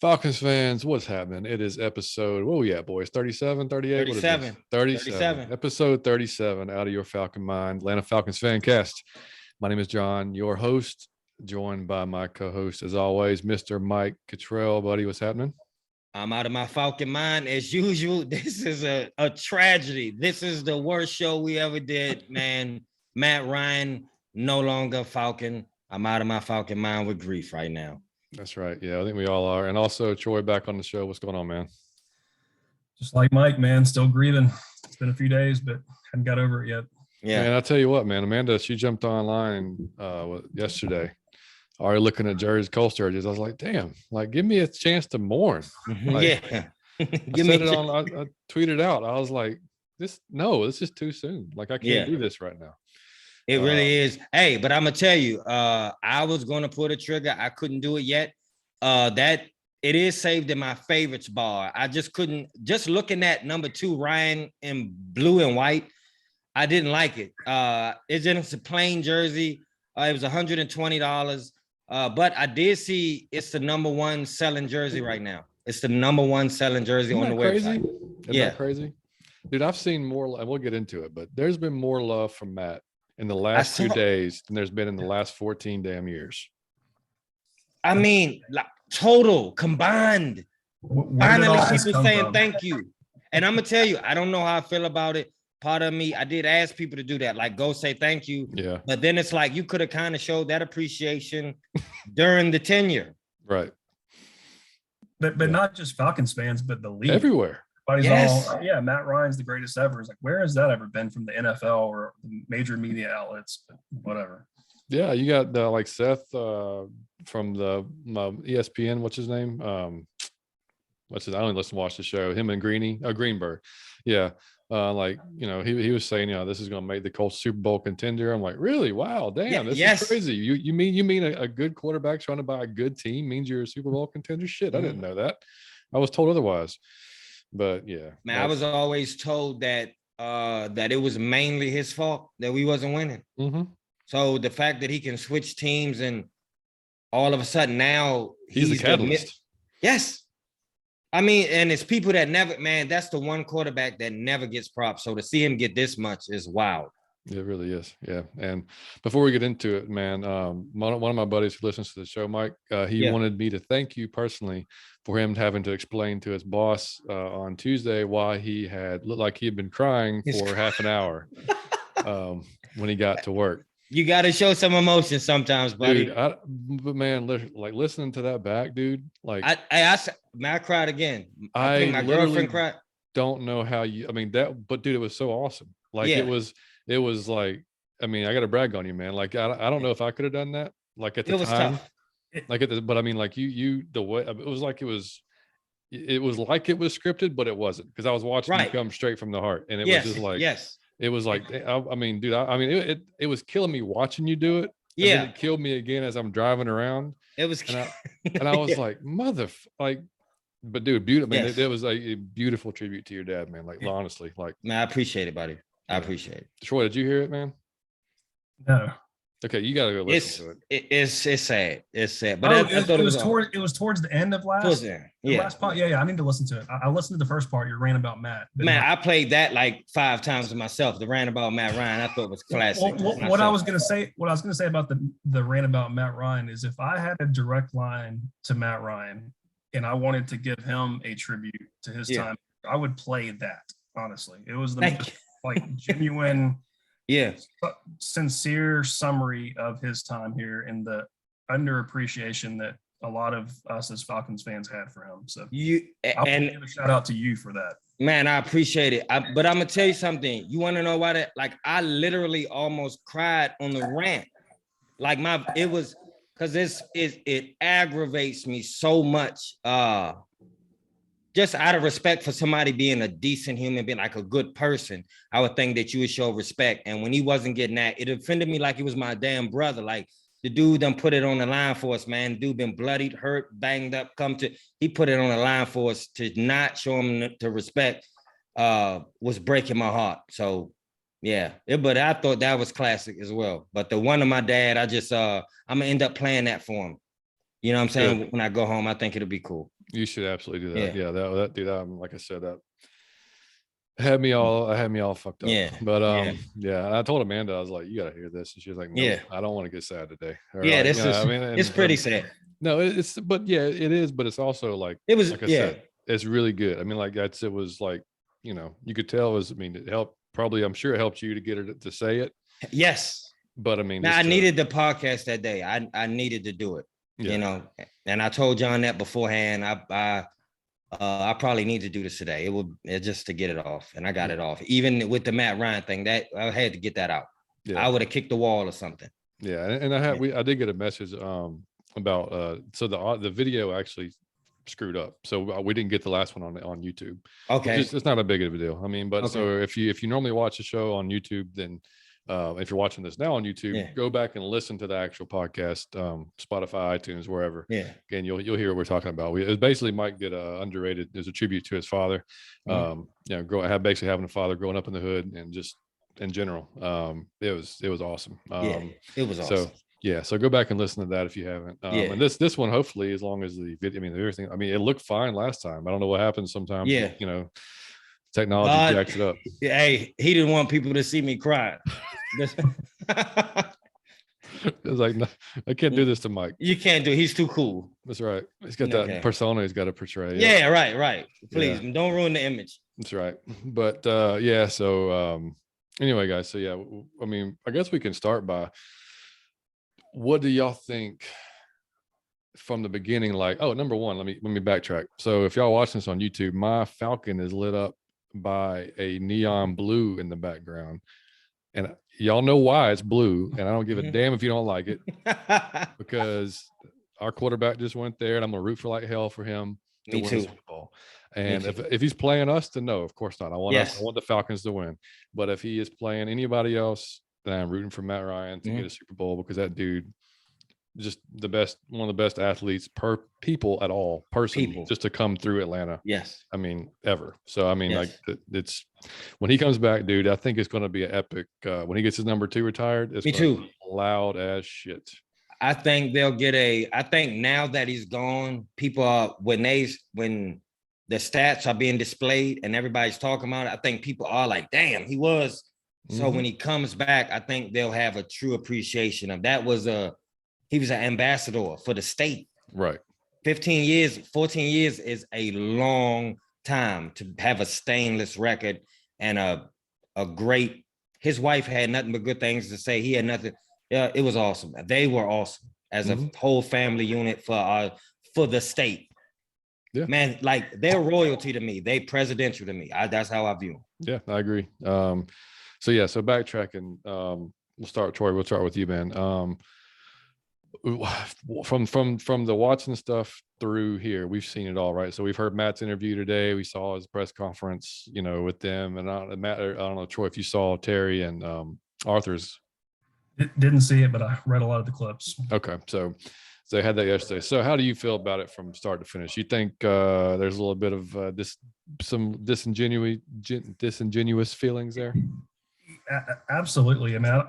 Falcons fans, what's happening? It is episode, where we at, boys? 37, 38? What is this? 37. 37. Episode 37 out of your Falcon Mind, Atlanta Falcons fan cast. My name is John, your host, joined by my co-host, as always, Mr. Mike Cottrell. Buddy, what's happening? I'm out of my Falcon mind as usual. This is a tragedy. This is the worst show we ever did, man. Matt Ryan, no longer Falcon. I'm out of my Falcon mind with grief right now. That's right. Yeah, I think we all are. And also, Troy, back on the show. What's going on, man? Just like Mike, man, still grieving. It's been a few days, but haven't got over it yet. Yeah. Man, I'll tell you what, man. Amanda, she jumped online yesterday, already looking at jerseys, Colts jerseys. I was like, damn, like, give me a chance to mourn. Like, yeah. I tweeted out. I was like, this is too soon. Like, I can't do this right now. It really is. Hey, but I'm gonna tell you, I was gonna pull the trigger. I couldn't do it yet. That it is saved in my favorites bar. I just couldn't. Just looking at number 2, Ryan in blue and white, I didn't like it. It's a plain jersey. It was $120. But I did see it's the number 1 selling jersey right now. It's the number 1 selling jersey on the website. Isn't that crazy? Dude, I've seen more, and we'll get into it, but there's been more love from Matt in the last 2 days than there's been in the last 14 damn years. I mean, like, total combined. Finally, people saying thank you. And I'm gonna tell you, I don't know how I feel about it. Part of me, I did ask people to do that, like go say thank you. Yeah. But then it's like you could have kind of showed that appreciation during the tenure. Right. But not just Falcons fans, but the league. Everywhere. Everybody's all, Matt Ryan's the greatest ever. It's like, where has that ever been from the NFL or major media outlets? But whatever. Yeah, you got like Seth from the ESPN. What's his name? I don't listen to watch the show. Him and Greenberg. Yeah. He was saying, this is going to make the Colts Super Bowl contender. I'm like, really? Wow, damn, this is crazy. You mean a good quarterback surrounded by a good team means you're a Super Bowl contender? Shit, I didn't know that. I was told otherwise. But yeah, man, I was always told that it was mainly his fault that we wasn't winning. Mm-hmm. So the fact that he can switch teams and all of a sudden now he's the catalyst. Yes. I mean, and it's people that never, man, that's the one quarterback that never gets props. So to see him get this much is wild. It really is. Yeah. And before we get into it, man, one of my buddies who listens to the show, Mike, he wanted me to thank you personally for him having to explain to his boss on Tuesday why he looked like he had been crying for half an hour when he got to work. You got to show some emotion sometimes, buddy. Dude, but man, like listening to that back, dude, like I cried again. I think my girlfriend cried. Don't know how but dude, it was so awesome. Like it was like, I mean, I got to brag on you, man. Like, I don't know if I could have done that. Like at the time, tough. But I mean, like the way it was like, it was like it was scripted, but it wasn't, because I was watching you come straight from the heart. And it was just like, it was like, I mean, dude, it was killing me watching you do it. Yeah. It killed me again as I'm driving around. It was, and I was like, but dude, beautiful. I mean, it was a beautiful tribute to your dad, man. Like, honestly, like, man, I appreciate it, buddy. I appreciate it. Troy, did you hear it, man? No. Okay, you gotta go listen to it. It's sad. It's sad. But it was towards the end of last. Last part. Yeah. I need to listen to it. I listened to the first part. You ran about Matt. Man, I played that like 5 times to myself. The rant about Matt Ryan, I thought was classic. What I was gonna say about the rant about Matt Ryan is, if I had a direct line to Matt Ryan and I wanted to give him a tribute to his time, I would play that. Honestly, it was the most, genuine. Yeah, sincere summary of his time here and the underappreciation that a lot of us as Falcons fans had for him. So I'll give a shout out to you for that. Man, I appreciate it. But I'm gonna tell you something. You want to know why that? Like, I literally almost cried on the rant. Like it was because it aggravates me so much. Just out of respect for somebody being a decent human being, like a good person, I would think that you would show respect. And when he wasn't getting that, it offended me like he was my damn brother. Like, the dude done put it on the line for us, man. Dude been bloodied, hurt, banged up, he put it on the line for us. To not show him to respect was breaking my heart. So yeah, but I thought that was classic as well. But the one of my dad, I'm gonna end up playing that for him. You know what I'm saying? When I go home, I think it'll be cool. You should absolutely do that. Yeah. Yeah, that dude. Like I said, that had me all fucked up. Yeah. But Yeah. yeah. And I told Amanda, I was like, you gotta hear this, and she was like, nope, Yeah. I don't want to get sad today. Or Yeah, like, this is, I mean, it's pretty sad. no, it's, but yeah, it is, but it's also It was, like I yeah. said, it's really good. I mean, like it was like, you could tell I mean, it helped probably, I'm sure it helped you to get her to say it. Yes. But I mean, Now I needed the podcast that day. I needed to do it, and I told John that beforehand. I probably need to do this today. It just to get it off, and I got it off. Even with the Matt Ryan thing, that I had to get that out. I would have kicked the wall or something. Yeah, and I did get a message about so the video actually screwed up, so we didn't get the last one on YouTube. Okay, it's not a big of a deal. I mean, but so if you normally watch a show on YouTube, then if you're watching this now on YouTube, go back and listen to the actual podcast, Spotify, iTunes, wherever. Yeah. Again, you'll hear what we're talking about. It was basically Mike did underrated as a tribute to his father. Basically having a father growing up in the hood and just in general. It was awesome. It was awesome. So go back and listen to that if you haven't. And this one, hopefully, as long as the video, I mean, everything. I mean, it looked fine last time. I don't know what happens sometimes. Yeah. Technology jacks it up. Hey, he didn't want people to see me cry. It's like, no, I can't do this to Mike. You can't do. He's too cool. That's right. He's got that persona he's got to portray. Yeah, right. Please don't ruin the image. That's right. But so anyway, guys. So yeah, I mean, I guess we can start by, what do y'all think from the beginning? Like, number one, let me backtrack. So if y'all watching this on YouTube, my Falcon is lit up by a neon blue in the background, and y'all know why it's blue, and I don't give a damn if you don't like it, because our quarterback just went there, and I'm gonna root for like hell for him to win the Super Bowl. And if he's playing us, then no, of course not. I want the Falcons to win. But if he is playing anybody else, then I'm rooting for Matt Ryan to get a Super Bowl, because that dude, just one of the best athletes just to come through Atlanta. Yes. I mean, ever. So I mean, like, it's when he comes back, dude, I think it's going to be an epic. When he gets his number 2 retired, it's loud as shit. I think they'll get I think now that he's gone, people are, when the stats are being displayed and everybody's talking about it, I think people are like, damn, he was. So when he comes back, I think they'll have a true appreciation of that. He was an ambassador for the state. Right. 14 years is a long time to have a stainless record and a great, his wife had nothing but good things to say. He had nothing. Yeah, it was awesome. They were awesome as a whole family unit for the state. Yeah. Man, like, they're royalty to me. They presidential to me. That's how I view them. Yeah, I agree. So backtracking, we'll start, Troy, we'll start with you, man. From the Watson stuff through here, we've seen it all, right? So we've heard Matt's interview today. We saw his press conference, with them. And I don't know, Troy, if you saw Terry and Arthur's. Didn't see it, but I read a lot of the clips. Okay, so they had that yesterday. So how do you feel about it from start to finish? You think there's a little bit of some disingenuous feelings there? Absolutely. I mean,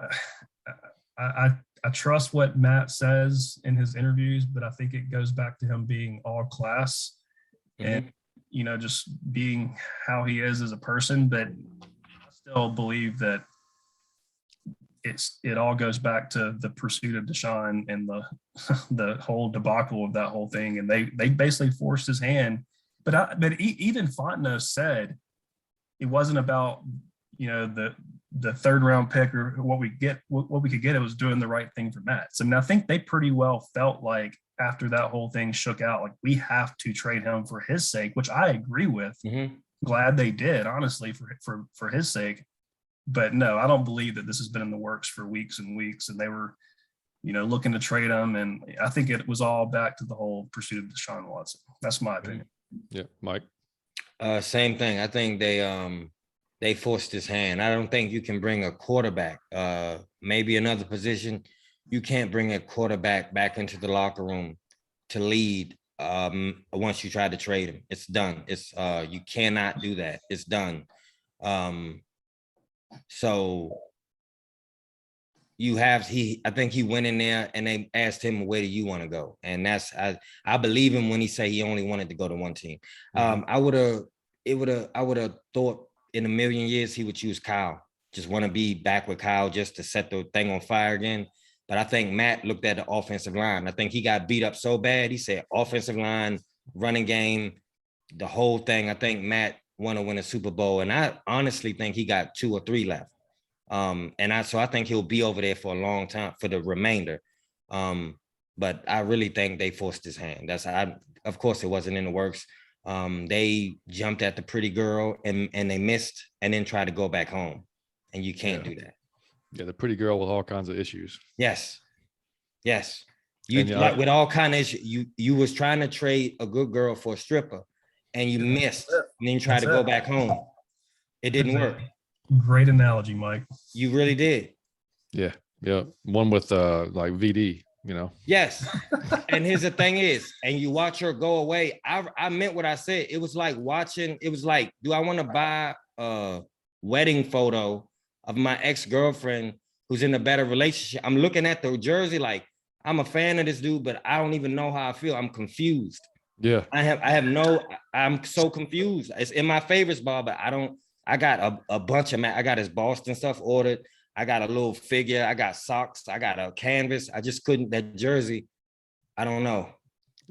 I trust what Matt says in his interviews, but I think it goes back to him being all class and, just being how he is as a person. But I still believe that it all goes back to the pursuit of Deshaun and the whole debacle of that whole thing. And they basically forced his hand. But even Fontenot said it wasn't about, the third round pick or what we could get. It was doing the right thing for Matt. So I mean, I think they pretty well felt like after that whole thing shook out, like, we have to trade him for his sake, which I agree with. Glad they did, honestly, for his sake. But no, I don't believe that this has been in the works for weeks and weeks, and they were, looking to trade him. And I think it was all back to the whole pursuit of Deshaun Watson. That's my opinion. Yeah, Mike. Same thing. I think they forced his hand. I don't think you can bring a quarterback, maybe another position. You can't bring a quarterback back into the locker room to lead once you try to trade him. It's done. You cannot do that. It's done. So I think he went in there and they asked him, where do you want to go? And I believe him when he say he only wanted to go to one team. I would have thought in a million years he would choose Kyle. Just want to be back with Kyle just to set the thing on fire again. But I think Matt looked at the offensive line. I think he got beat up so bad. He said offensive line, running game, the whole thing. I think Matt want to win a Super Bowl. And I honestly think he got 2 or 3 left. So I think he'll be over there for a long time for the remainder. But I really think they forced his hand. Of course it wasn't in the works. They jumped at the pretty girl and they missed and then tried to go back home. And you can't do that. Yeah, the pretty girl with all kinds of issues. Yes. You like with all kind of issues. You was trying to trade a good girl for a stripper and you missed and then you tried to go back home. It didn't work. Great analogy, Mike. You really did. Yeah. One with like VD, you know. Yes. And here's the thing is, and you watch her go away. I meant what I said. It was like do I want to buy a wedding photo of my ex-girlfriend who's in a better relationship? I'm looking at the jersey like I'm a fan of this dude, but I don't even know how I feel. I'm confused. Yeah. I'm so confused. It's in my favorites bar, but I got a bunch of I got his Boston stuff ordered. I got a little figure. I got socks. I got a canvas. I just couldn't, that jersey. I don't know.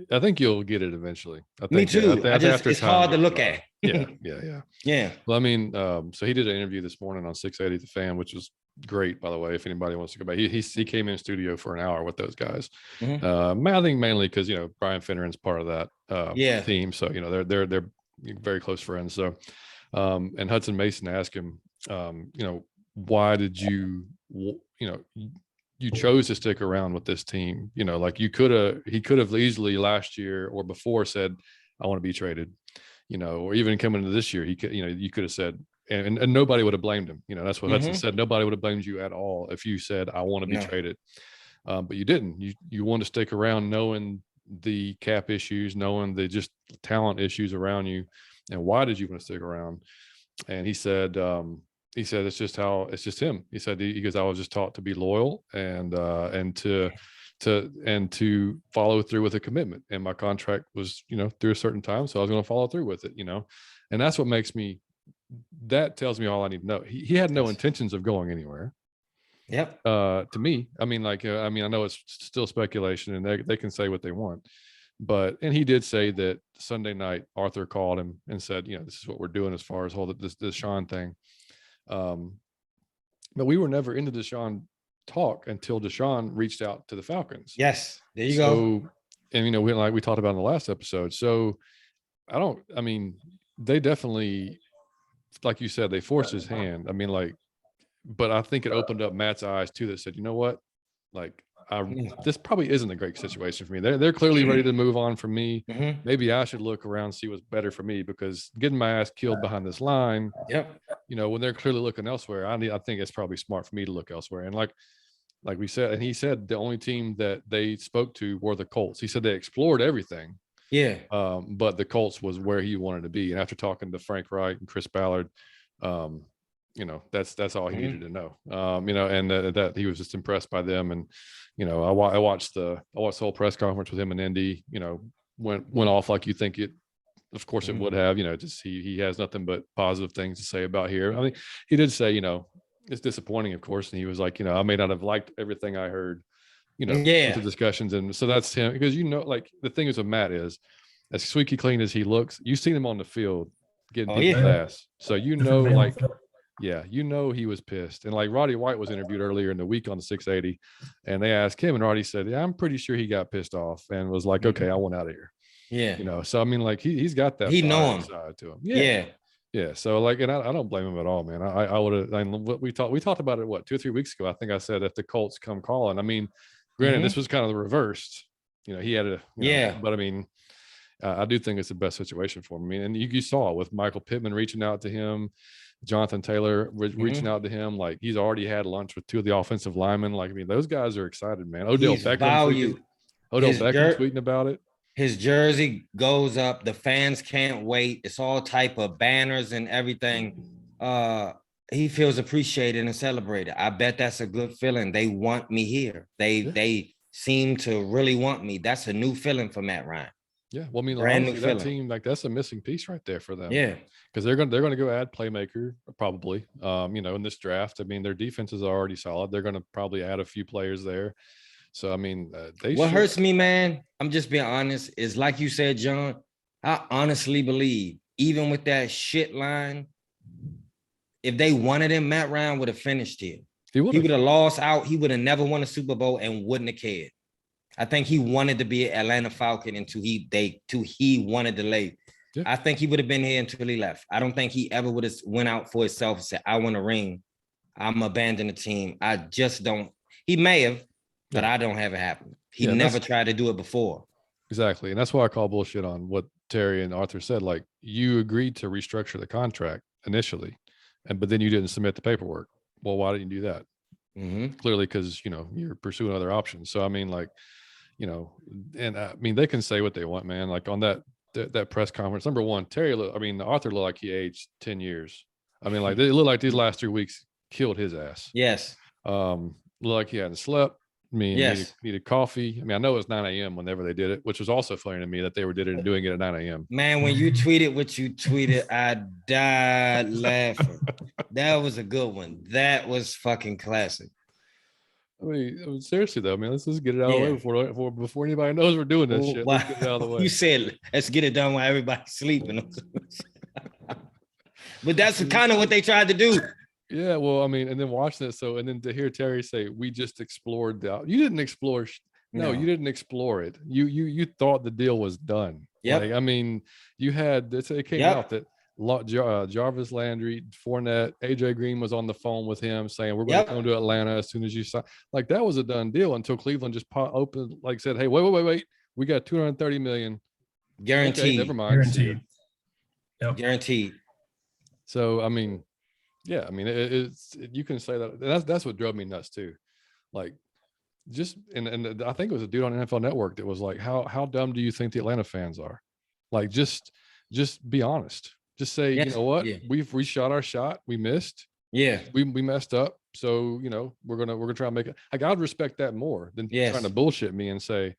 I think you'll get it eventually. Me too. It's hard to look at. Yeah. Well, I mean, so he did an interview this morning on 680 The Fan, which was great, by the way, if anybody wants to go back. He came in studio for an hour with those guys. I think mainly because, you know, Brian Finneran's part of that team. So, you know, they're very close friends. So, and Hudson Mason asked him, you know, why did you chose to stick around with this team? You know, like he could have easily last year or before said, I want to be traded, you know, or even coming into this year, you could have said, and nobody would have blamed him. You know, that's what Hudson said. Nobody would have blamed you at all if you said, I want to be traded. But you didn't. You want to stick around knowing the cap issues, knowing the just talent issues around you. And why did you want to stick around? And he said it's just him. He said because I was just taught to be loyal and to follow through with a commitment. And my contract was, you know, through a certain time, so I was going to follow through with it, you know. And that's what that tells me all I need to know. He had no intentions of going anywhere. Yep. To me, I mean, like, I know it's still speculation, and they can say what they want. And he did say that Sunday night, Arthur called him and said, you know, this is what we're doing as far as this Deshaun thing. But we were never into Deshaun talk until Deshaun reached out to the Falcons. Yes, there you go. And, you know, we talked about in the last episode. So they definitely, like you said, they forced his hand. I mean, like, but I think it opened up Matt's eyes too, that said, you know what, like, this probably isn't a great situation for me. They're clearly ready to move on from me. Maybe I should look around, see what's better for me, because getting my ass killed behind this line, you know, when they're clearly looking elsewhere, I think it's probably smart for me to look elsewhere. And like we said, and he said the only team that they spoke to were the Colts. He said they explored everything. Yeah. But the Colts was where he wanted to be. And after talking to Frank Wright and Chris Ballard, you know, that's all he needed to know. You know, and that he was just impressed by them. And, you know, I watched the whole press conference with him and Indy, you know, went off like you think it, of course it would have, you know, just he has nothing but positive things to say about here. I mean, he did say, you know, it's disappointing, of course. And he was like, you know, I may not have liked everything I heard, you know, with the discussions. And so that's him, because, you know, like the thing is with Matt is, as squeaky clean as he looks, you've seen him on the field getting beat in the ass. So, you know, like, yeah, you know, he was pissed. And like Roddy White was interviewed earlier in the week on the 680, and they asked him, and Roddy said, yeah, I'm pretty sure he got pissed off and was like, okay, I want out of here. Yeah. You know, so I mean, like he's got that side to him. Yeah. So like, and I don't blame him at all, man. I would have, we talked about it, 2 or 3 weeks ago. I think I said, if the Colts come calling, I mean, granted, this was kind of the reversed, you know, he had but I mean, I do think it's the best situation for him. I mean, and you saw with Michael Pittman reaching out to him, Jonathan Taylor reaching out to him, like he's already had lunch with 2 of the offensive linemen. Like, I mean, those guys are excited, man. Odell Beckham tweeting about it. His jersey goes up. The fans can't wait. It's all type of banners and everything. he feels appreciated and celebrated. I bet that's a good feeling. They want me here. They seem to really want me. That's a new feeling for Matt Ryan. Yeah, well, I mean, Brand new honestly, that feeling. team, like, that's a missing piece right there for them. Yeah. Because they're gonna go add playmaker probably. In this draft. I mean, their defenses are already solid. They're gonna probably add a few players there. So I mean, What hurts me, man, I'm just being honest, is like you said, John, I honestly believe, even with that shit line, if they wanted him, Matt Ryan would have finished here. He would have lost out. He would have never won a Super Bowl and wouldn't have cared. I think he wanted to be an Atlanta Falcon until he wanted to leave. Yeah. I think he would have been here until he left. I don't think he ever would have went out for himself and said, I want a ring. I'm abandoning the team. I just don't. He may have, but I don't have it happen. He never tried to do it before. Exactly. And that's why I call bullshit on what Terry and Arthur said. Like, you agreed to restructure the contract initially, but then you didn't submit the paperwork. Well, why didn't you do that? Mm-hmm. Clearly, because, you're pursuing other options. So, I mean, like, and I mean, they can say what they want, man. Like, on that press conference, number one, Arthur looked like he aged 10 years. I mean, like, it looked like these last 3 weeks killed his ass. Yes. Looked like he hadn't slept. I mean, needed coffee. I mean, I know it was 9 a.m. whenever they did it, which was also funny to me that they were doing it at 9 a.m. Man, when you tweeted what you tweeted, I died laughing. That was a good one. That was fucking classic. I mean, seriously though, man, let's just get it out of the way before anybody knows we're doing this shit. Let's get it out of the way. You said, let's get it done while everybody's sleeping. But that's kind of what they tried to do. Yeah, well, I mean, and then watching it, and then to hear Terry say, "We just explored you didn't explore." No, you didn't explore it. You thought the deal was done. Yeah. Like, I mean, you had this. It came out that Jarvis Landry, Fournette, AJ Green was on the phone with him saying, "We're going to come to Atlanta as soon as you sign." Like, that was a done deal until Cleveland just opened, like, said, "Hey, wait, we got $230 million guaranteed." Okay, never mind. Guaranteed. Yep. Guaranteed. So, I mean. Yeah, I mean, you can say that. That's what drove me nuts too. Like, just and I think it was a dude on NFL Network that was like, how dumb do you think the Atlanta fans are? Like, just be honest. Just say, you know what, we shot our shot, we missed. Yeah, we messed up. So, we're gonna try and make it. Like, I'd respect that more than trying to bullshit me and say,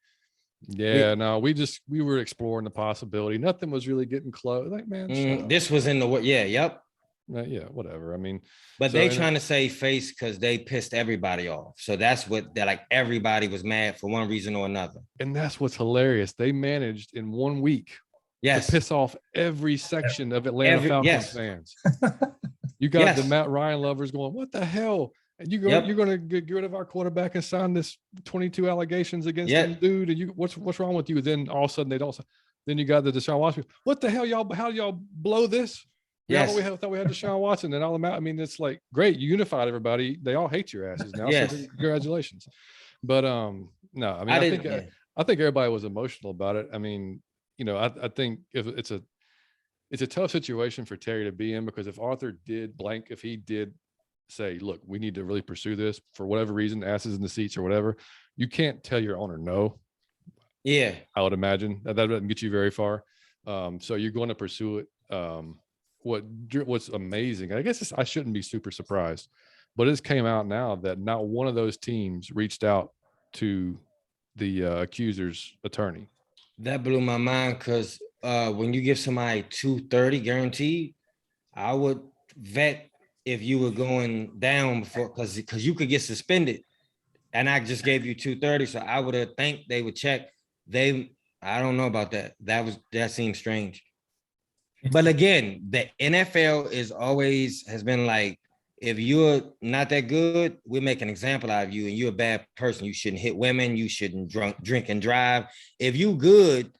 we were exploring the possibility. Nothing was really getting close. Like, man, this was in the yep. Yeah, whatever. I mean, but they trying to save face because they pissed everybody off. So that's what they're like. Everybody was mad for one reason or another. And that's what's hilarious. They managed in 1 week to piss off every section of Atlanta Falcons fans. You got the Matt Ryan lovers going, "What the hell?" And you're going to get rid of our quarterback and sign this 22 allegations against him, dude. And what's wrong with you? Then all of a sudden they don't. Then you got the Deshaun Watson. What the hell, y'all? How y'all blow this? Yeah, we thought we had Deshaun Watson and all them out. I mean, it's like, great, you unified everybody. They all hate your asses now. So congratulations. But no, I mean, I think everybody was emotional about it. I mean, I think if it's a tough situation for Terry to be in, because if Arthur if he did say, look, we need to really pursue this for whatever reason, asses in the seats or whatever, you can't tell your owner no. Yeah, I would imagine that doesn't get you very far. So you're going to pursue it. What's amazing, I guess I shouldn't be super surprised, but it came out now that not one of those teams reached out to the accuser's attorney. That blew my mind, because when you give somebody 230 guaranteed, I would vet if you were going down before, because you could get suspended, and I just gave you 230, so I would have think they would check. I don't know about that. That seems strange. But again, the NFL has been like, if you're not that good, we make an example out of you, and you're a bad person. You shouldn't hit women. You shouldn't drink and drive. If you good,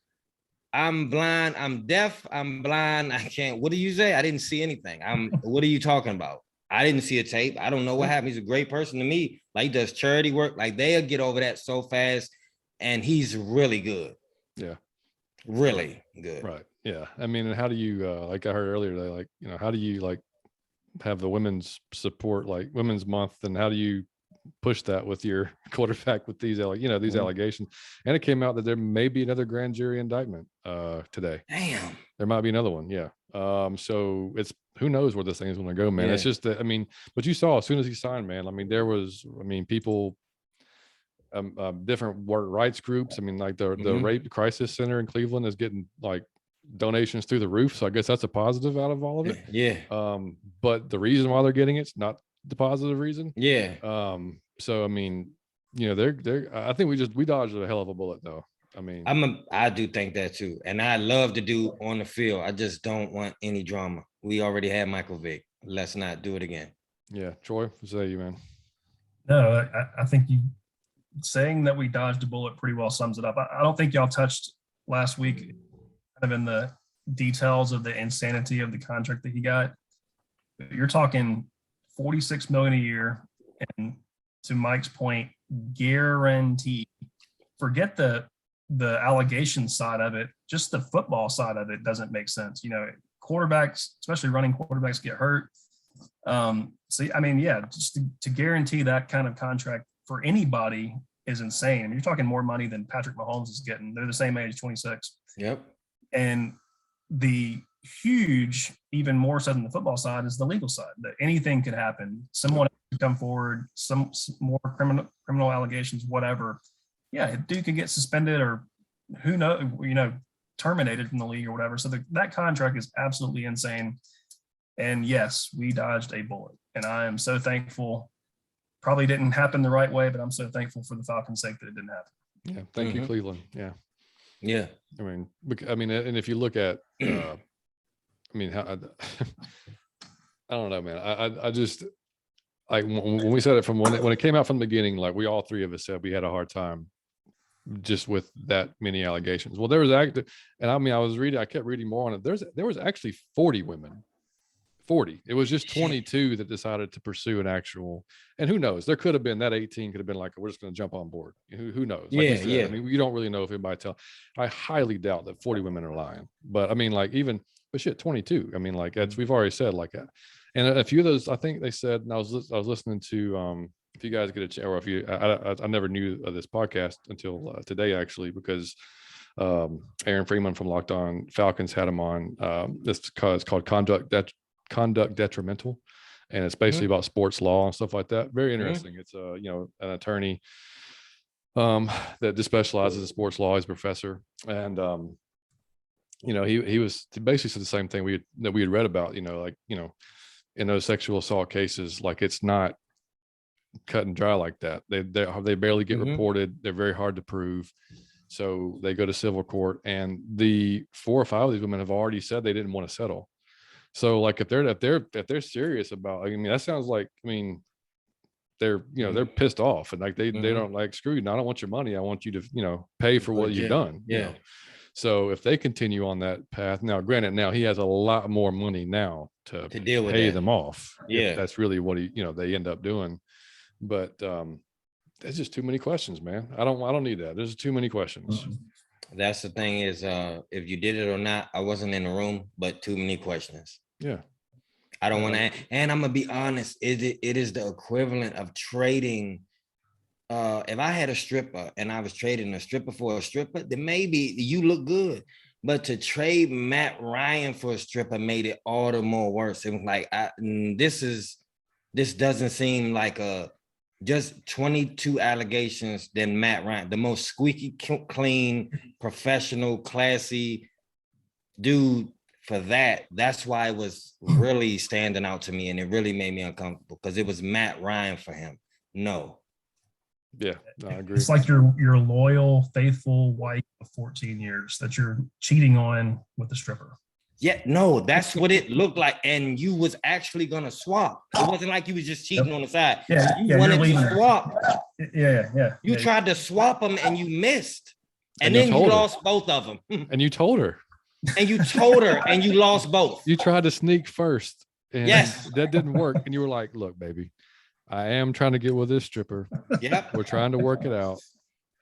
I'm blind, I'm deaf, I'm blind, I can't. What do you say? I didn't see anything. What are you talking about? I didn't see a tape. I don't know what happened. He's a great person to me. Like, he does charity work. Like, they'll get over that so fast, and he's really good. Yeah. Really good. Right. Yeah. I mean, and how do you, like I heard earlier today, like, how do you like have the women's support, like Women's Month, and how do you push that with your quarterback with these, these allegations. And it came out that there may be another grand jury indictment today. Damn. There might be another one. Yeah. So it's, who knows where this thing is going to go, man. It's just that, but you saw as soon as he signed, man, there was, people, different work rights groups. Like the rape crisis center in Cleveland is getting like donations through the roof. So I guess that's a positive out of all of it. Yeah. But the reason why they're getting it's not the positive reason. Yeah. So they're I think we dodged a hell of a bullet though. I do think that too. And I love to do on the field. I just don't want any drama. We already had Michael Vick. Let's not do it again. Yeah. Troy, what say you, man? No, I think you saying that we dodged a bullet pretty well sums it up. I don't think y'all touched last week kind of in the details of the insanity of the contract that he got. You're talking $46 million a year, and to Mike's point, guaranteed. Forget the allegation side of it, just the football side of it doesn't make sense. Quarterbacks, especially running quarterbacks, get hurt. Just to guarantee that kind of contract for anybody is insane. You're talking more money than Patrick Mahomes is getting. They're the same age, 26. Yep. And the huge, even more so than the football side, is the legal side. That anything could happen. Someone could come forward, some more criminal allegations, whatever. Yeah, dude could get suspended or who knows, terminated from the league or whatever. So that contract is absolutely insane. And yes, we dodged a bullet. And I am so thankful. Probably didn't happen the right way, but I'm so thankful for the Falcons' sake that it didn't happen. Yeah, thank you, Cleveland. Yeah. Yeah. And if you look at, I don't know, man. I just, like, when we said it from when it came out from the beginning, like we all three of us said we had a hard time just with that many allegations. Well, there was I kept reading more on it. There was actually 40 women. 40. It was just 22 that decided to pursue an actual, and who knows, there could have been that 18 could have been like, we're just going to jump on board. Who knows? Like you said, you don't really know if anybody I highly doubt that 40 women are lying, but 22. That's, we've already said like that. And a few of those, I think they said, and I was listening to, if you guys get a chance, or if you, I never knew of this podcast until today, actually, because Aaron Freeman from Locked On Falcons had him on. This is called Conduct Detrimental, and it's basically about sports law and stuff like that. Very interesting. It's an attorney that just specializes in sports law. He's a professor, and he was basically said the same thing we had read about. In those sexual assault cases, like it's not cut and dry like that. They barely get reported. They're very hard to prove. So they go to civil court, and the 4 or 5 of these women have already said they didn't want to settle. So like if they're serious about, that sounds like, they're they're pissed off, and like they don't like, screw you, I don't want your money. I want you to pay for what you've done. Yeah. So if they continue on that path, now granted, now he has a lot more money now to deal with pay that. them off. Yeah, that's really what they end up doing. But there's just too many questions, man. I don't need that. There's too many questions. That's the thing is, if you did it or not, I wasn't in the room, but too many questions. Yeah. I don't want to, and I'm gonna be honest, it is the equivalent of trading. If I had a stripper and I was trading a stripper for a stripper, then maybe you look good. But to trade Matt Ryan for a stripper made it all the more worse. It was like, this doesn't seem like just 22 allegations than Matt Ryan, the most squeaky clean, professional, classy dude. For that's why it was really standing out to me, and it really made me uncomfortable because it was Matt Ryan for him. No. Yeah, no, I agree. It's like your loyal, faithful wife of 14 years that you're cheating on with the stripper. Yeah, no, that's what it looked like. And you was actually gonna swap. It wasn't like you was just cheating on the side. Yeah, you wanted to swap. Yeah. You tried to swap them and you missed, and then you lost both of them. And you told her. And you told her, and you lost both. You tried to sneak first, and yes, that didn't work. And you were like, "Look, baby, I am trying to get with this stripper. Yep, we're trying to work it out.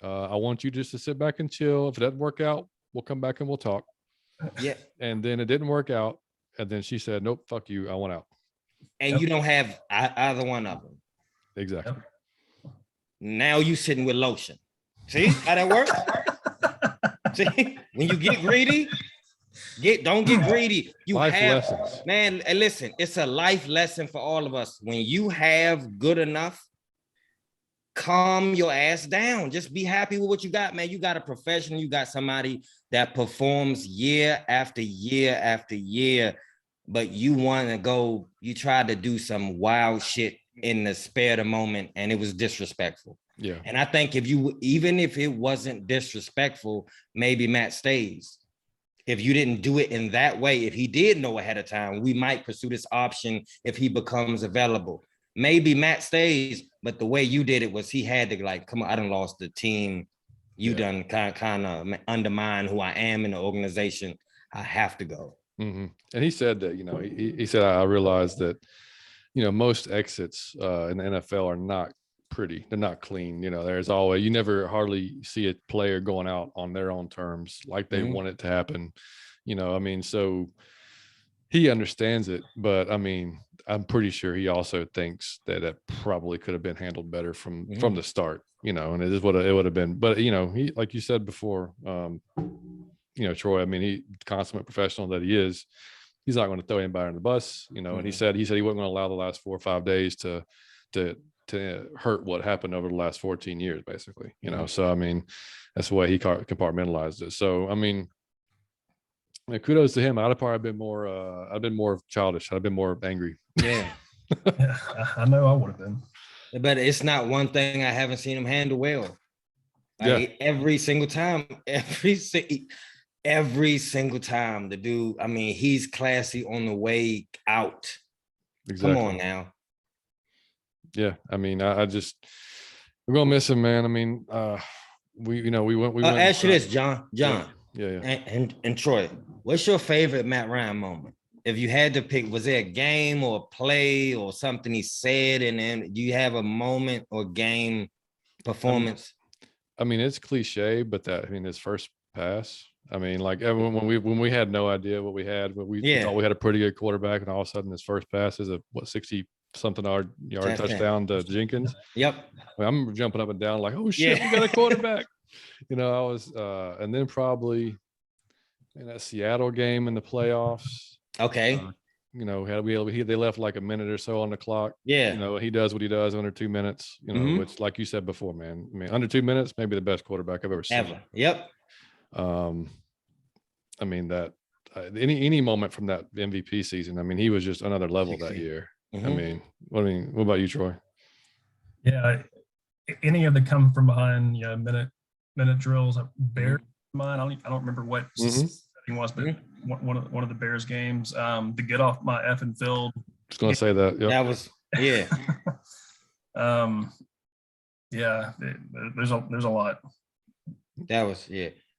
I want you just to sit back and chill. If it doesn't work out, we'll come back and we'll talk." Yeah. And then it didn't work out, and then she said, "Nope, fuck you, I want out." And you don't have either one of them. Exactly. Now you sitting with lotion. See how that works? See, when you get greedy, don't get greedy. You Life have lessons. man, and listen, it's a life lesson for all of us. When you have good enough, calm your ass down. Just be happy with what you got, man. You got a professional, you got somebody that performs year after year after year, but you want to go, you tried to do some wild shit in the spare of the moment, and it was disrespectful. Yeah. And I think even if it wasn't disrespectful, maybe Matt stays. If you didn't do it in that way, if he did know ahead of time, we might pursue this option if he becomes available. Maybe Matt stays, but the way you did it was he had to like, come on, I done lost the team. You done kind of undermine who I am in the organization. I have to go. Mm-hmm. And he said that, he said, I realized that, most exits in the NFL are not pretty. They're not clean. There's always, you never hardly see a player going out on their own terms like they want it to happen. So he understands it, but I'm pretty sure he also thinks that it probably could have been handled better from the start, and it is what it would have been. But, he, like you said before, Troy, he consummate professional that he is, he's not going to throw anybody on the bus, and he said he wasn't going to allow the last 4 or 5 days to hurt what happened over the last 14 years, basically, so, that's the way he compartmentalized it. So, kudos to him. I'd have probably been more childish. I'd have been more angry. Yeah. Yeah, I know I would have been. But it's not one thing I haven't seen him handle well. Like every single time, every single time, the dude, he's classy on the way out. Exactly. Come on now. Yeah, I just, we're gonna miss him, man. We went. Ask you this, John. Yeah. And Troy, what's your favorite Matt Ryan moment? If you had to pick, was there a game or a play or something he said, and then do you have a moment or game performance? It's cliche, but his first pass. Like when we had no idea what we had, but we thought we had a pretty good quarterback, and all of a sudden his first pass is a 60-something yard touchdown to Jenkins. Yep. I'm jumping up and down like, oh shit, we got a quarterback. I was, and then probably in that Seattle game in the playoffs. Okay. They left like a minute or so on the clock. Yeah. He does what he does under 2 minutes. Which, like you said before, man. Under 2 minutes, maybe the best quarterback I've ever seen. Ever. Yep. That any moment from that MVP season. He was just another level that year. What about you, Troy? Yeah, any of the come from behind, minute drills. Bears mine. I don't remember what setting was, but one of the Bears games. To get off my effing field. Just gonna say that. Yep. That was There's a lot. That was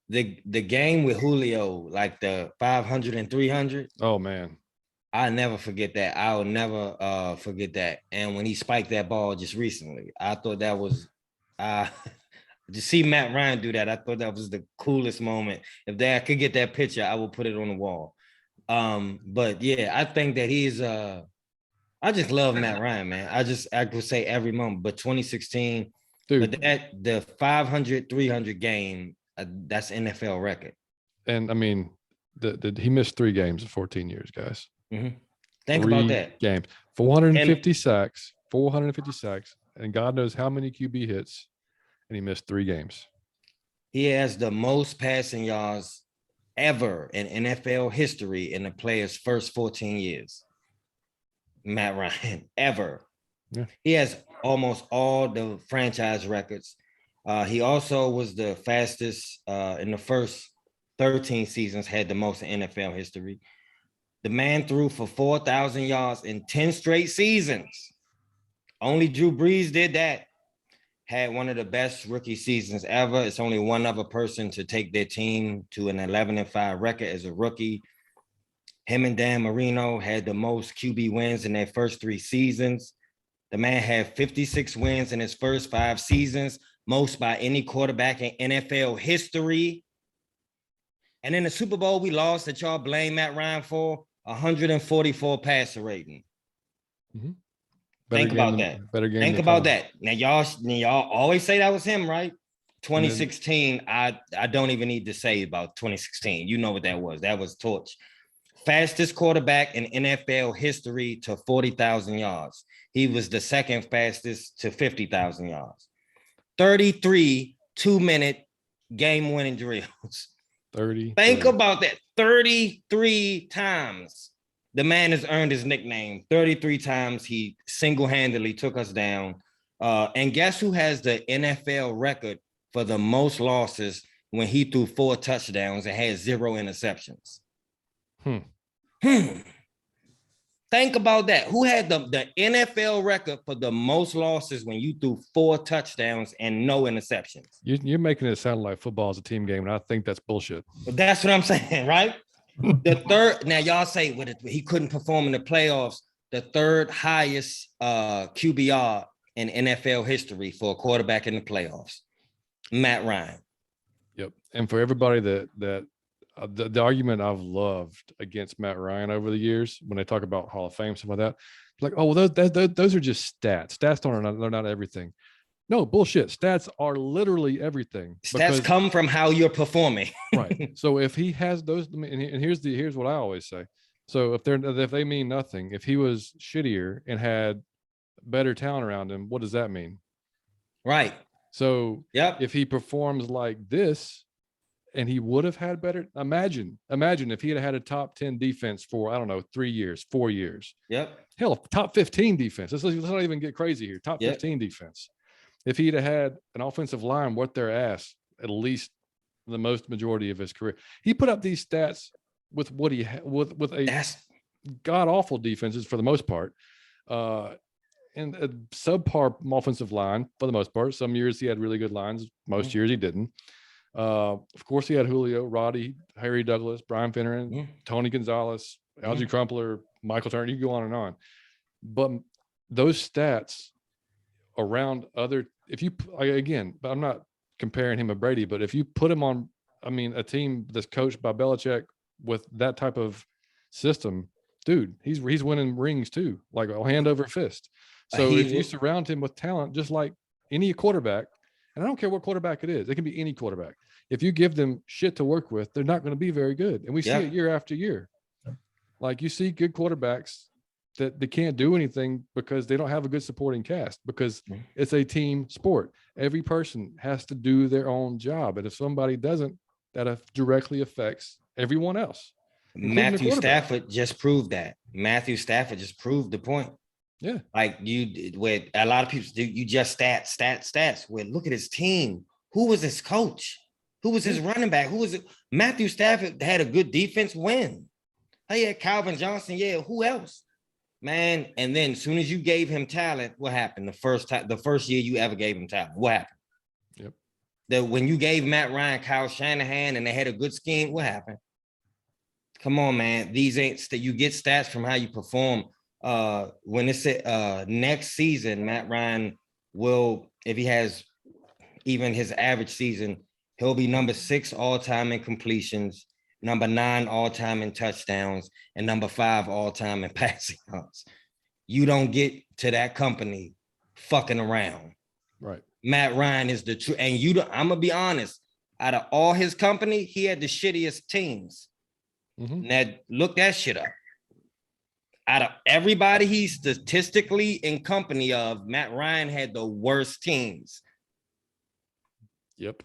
the game with Julio, like the 500 and 300. Oh man. I never forget that. I'll never forget that. And when he spiked that ball just recently, I thought that was to see Matt Ryan do that. I thought that was the coolest moment. If I could get that picture, I will put it on the wall. But yeah, I think that he's I just love Matt Ryan, man. I could say every moment, but 2016, dude, but the 500, 300 game, that's NFL record. And he missed 3 games in 14 years, guys. Think about that. Games, 450 sacks, and God knows how many QB hits, and he missed 3 games. He has the most passing yards ever in NFL history in the player's first 14 years. Matt Ryan, ever. Yeah. He has almost all the franchise records. He also was the fastest in the first 13 seasons, had the most in NFL history. The man threw for 4,000 yards in 10 straight seasons. Only Drew Brees did that. Had one of the best rookie seasons ever. It's only one other person to take their team to an 11-5 record as a rookie. Him and Dan Marino had the most QB wins in their first 3 seasons. The man had 56 wins in his first 5 seasons, most by any quarterback in NFL history. And in the Super Bowl, we lost that y'all blame Matt Ryan for 144 passer rating. Think about that. Better game. Think about that. Now y'all always say that was him, right? 2016. I don't even need to say about 2016. You know what that was. That was Torch. Fastest quarterback in NFL history to 40,000 yards. He was the second fastest to 50,000 yards. 33 2-minute game-winning drills. 30. Think about that. 33 times. The man has earned his nickname 33 times. He single-handedly took us down. And guess who has the NFL record for the most losses when he threw 4 touchdowns and had 0 interceptions? Think about that. Who had the NFL record for the most losses when you threw 4 touchdowns and no interceptions? You're making it sound like football is a team game, and I think that's bullshit. But that's what I'm saying, right? The third, now y'all say he couldn't perform in the playoffs. The third highest QBR in NFL history for a quarterback in the playoffs, Matt Ryan. Yep. And for everybody that the argument I've loved against Matt Ryan over the years when they talk about Hall of Fame, stuff like that, like, oh, well, those are just stats. Stats they're not everything. No, bullshit. Stats are literally everything. Stats come from how you're performing. Right. So if he has those, and here's what I always say. So if they mean nothing, if he was shittier and had better talent around him, what does that mean? Right. So yep. If he performs like this, and he would have had better. Imagine if he had a top 10 defense for, I don't know, 3 years, 4 years. Yep. Hell, top 15 defense. Let's not even get crazy here. Top 15 defense. If he'd have had an offensive line worth their ass at least the majority of his career, he put up these stats with what he had with a god awful defenses for the most part, and a subpar offensive line for the most part. Some years he had really good lines. Most years he didn't. Of course, he had Julio, Roddy, Harry Douglas, Brian Finneran, Tony Gonzalez, Algie Crumpler, Michael Turner. You can go on and on. But those stats around other, again, I'm not comparing him to Brady, but if you put him on, a team that's coached by Belichick with that type of system, dude, he's winning rings too, like a hand over fist. So if you surround him with talent, just like any quarterback, and I don't care what quarterback it is, it can be any quarterback. If you give them shit to work with, they're not going to be very good. And we see it year after year. Like you see good quarterbacks that they can't do anything because they don't have a good supporting cast, because it's a team sport. Every person has to do their own job. And if somebody doesn't, that directly affects everyone else. Matthew Stafford just proved that. Matthew Stafford just proved the point. Yeah. Like with a lot of people do, you just stats. Well, look at his team. Who was his coach? Who was his running back? Who was it? Matthew Stafford had a good defense win. He had Calvin Johnson. Yeah, who else? Man, and then as soon as you gave him talent, what happened? The first year you ever gave him talent, what happened? Yep. When you gave Matt Ryan, Kyle Shanahan, and they had a good scheme, what happened? Come on, man. These ain't you get stats from how you perform. When it's next season, Matt Ryan will, if he has even his average season, he'll be number 6 all-time in completions, number 9 all-time in touchdowns, and number 5 all-time in passing yards. You don't get to that company fucking around. Right. Matt Ryan is the true, and I'm gonna be honest, out of all his company, he had the shittiest teams. Now look that shit up. Out of everybody he's statistically in company of, Matt Ryan had the worst teams. Yep.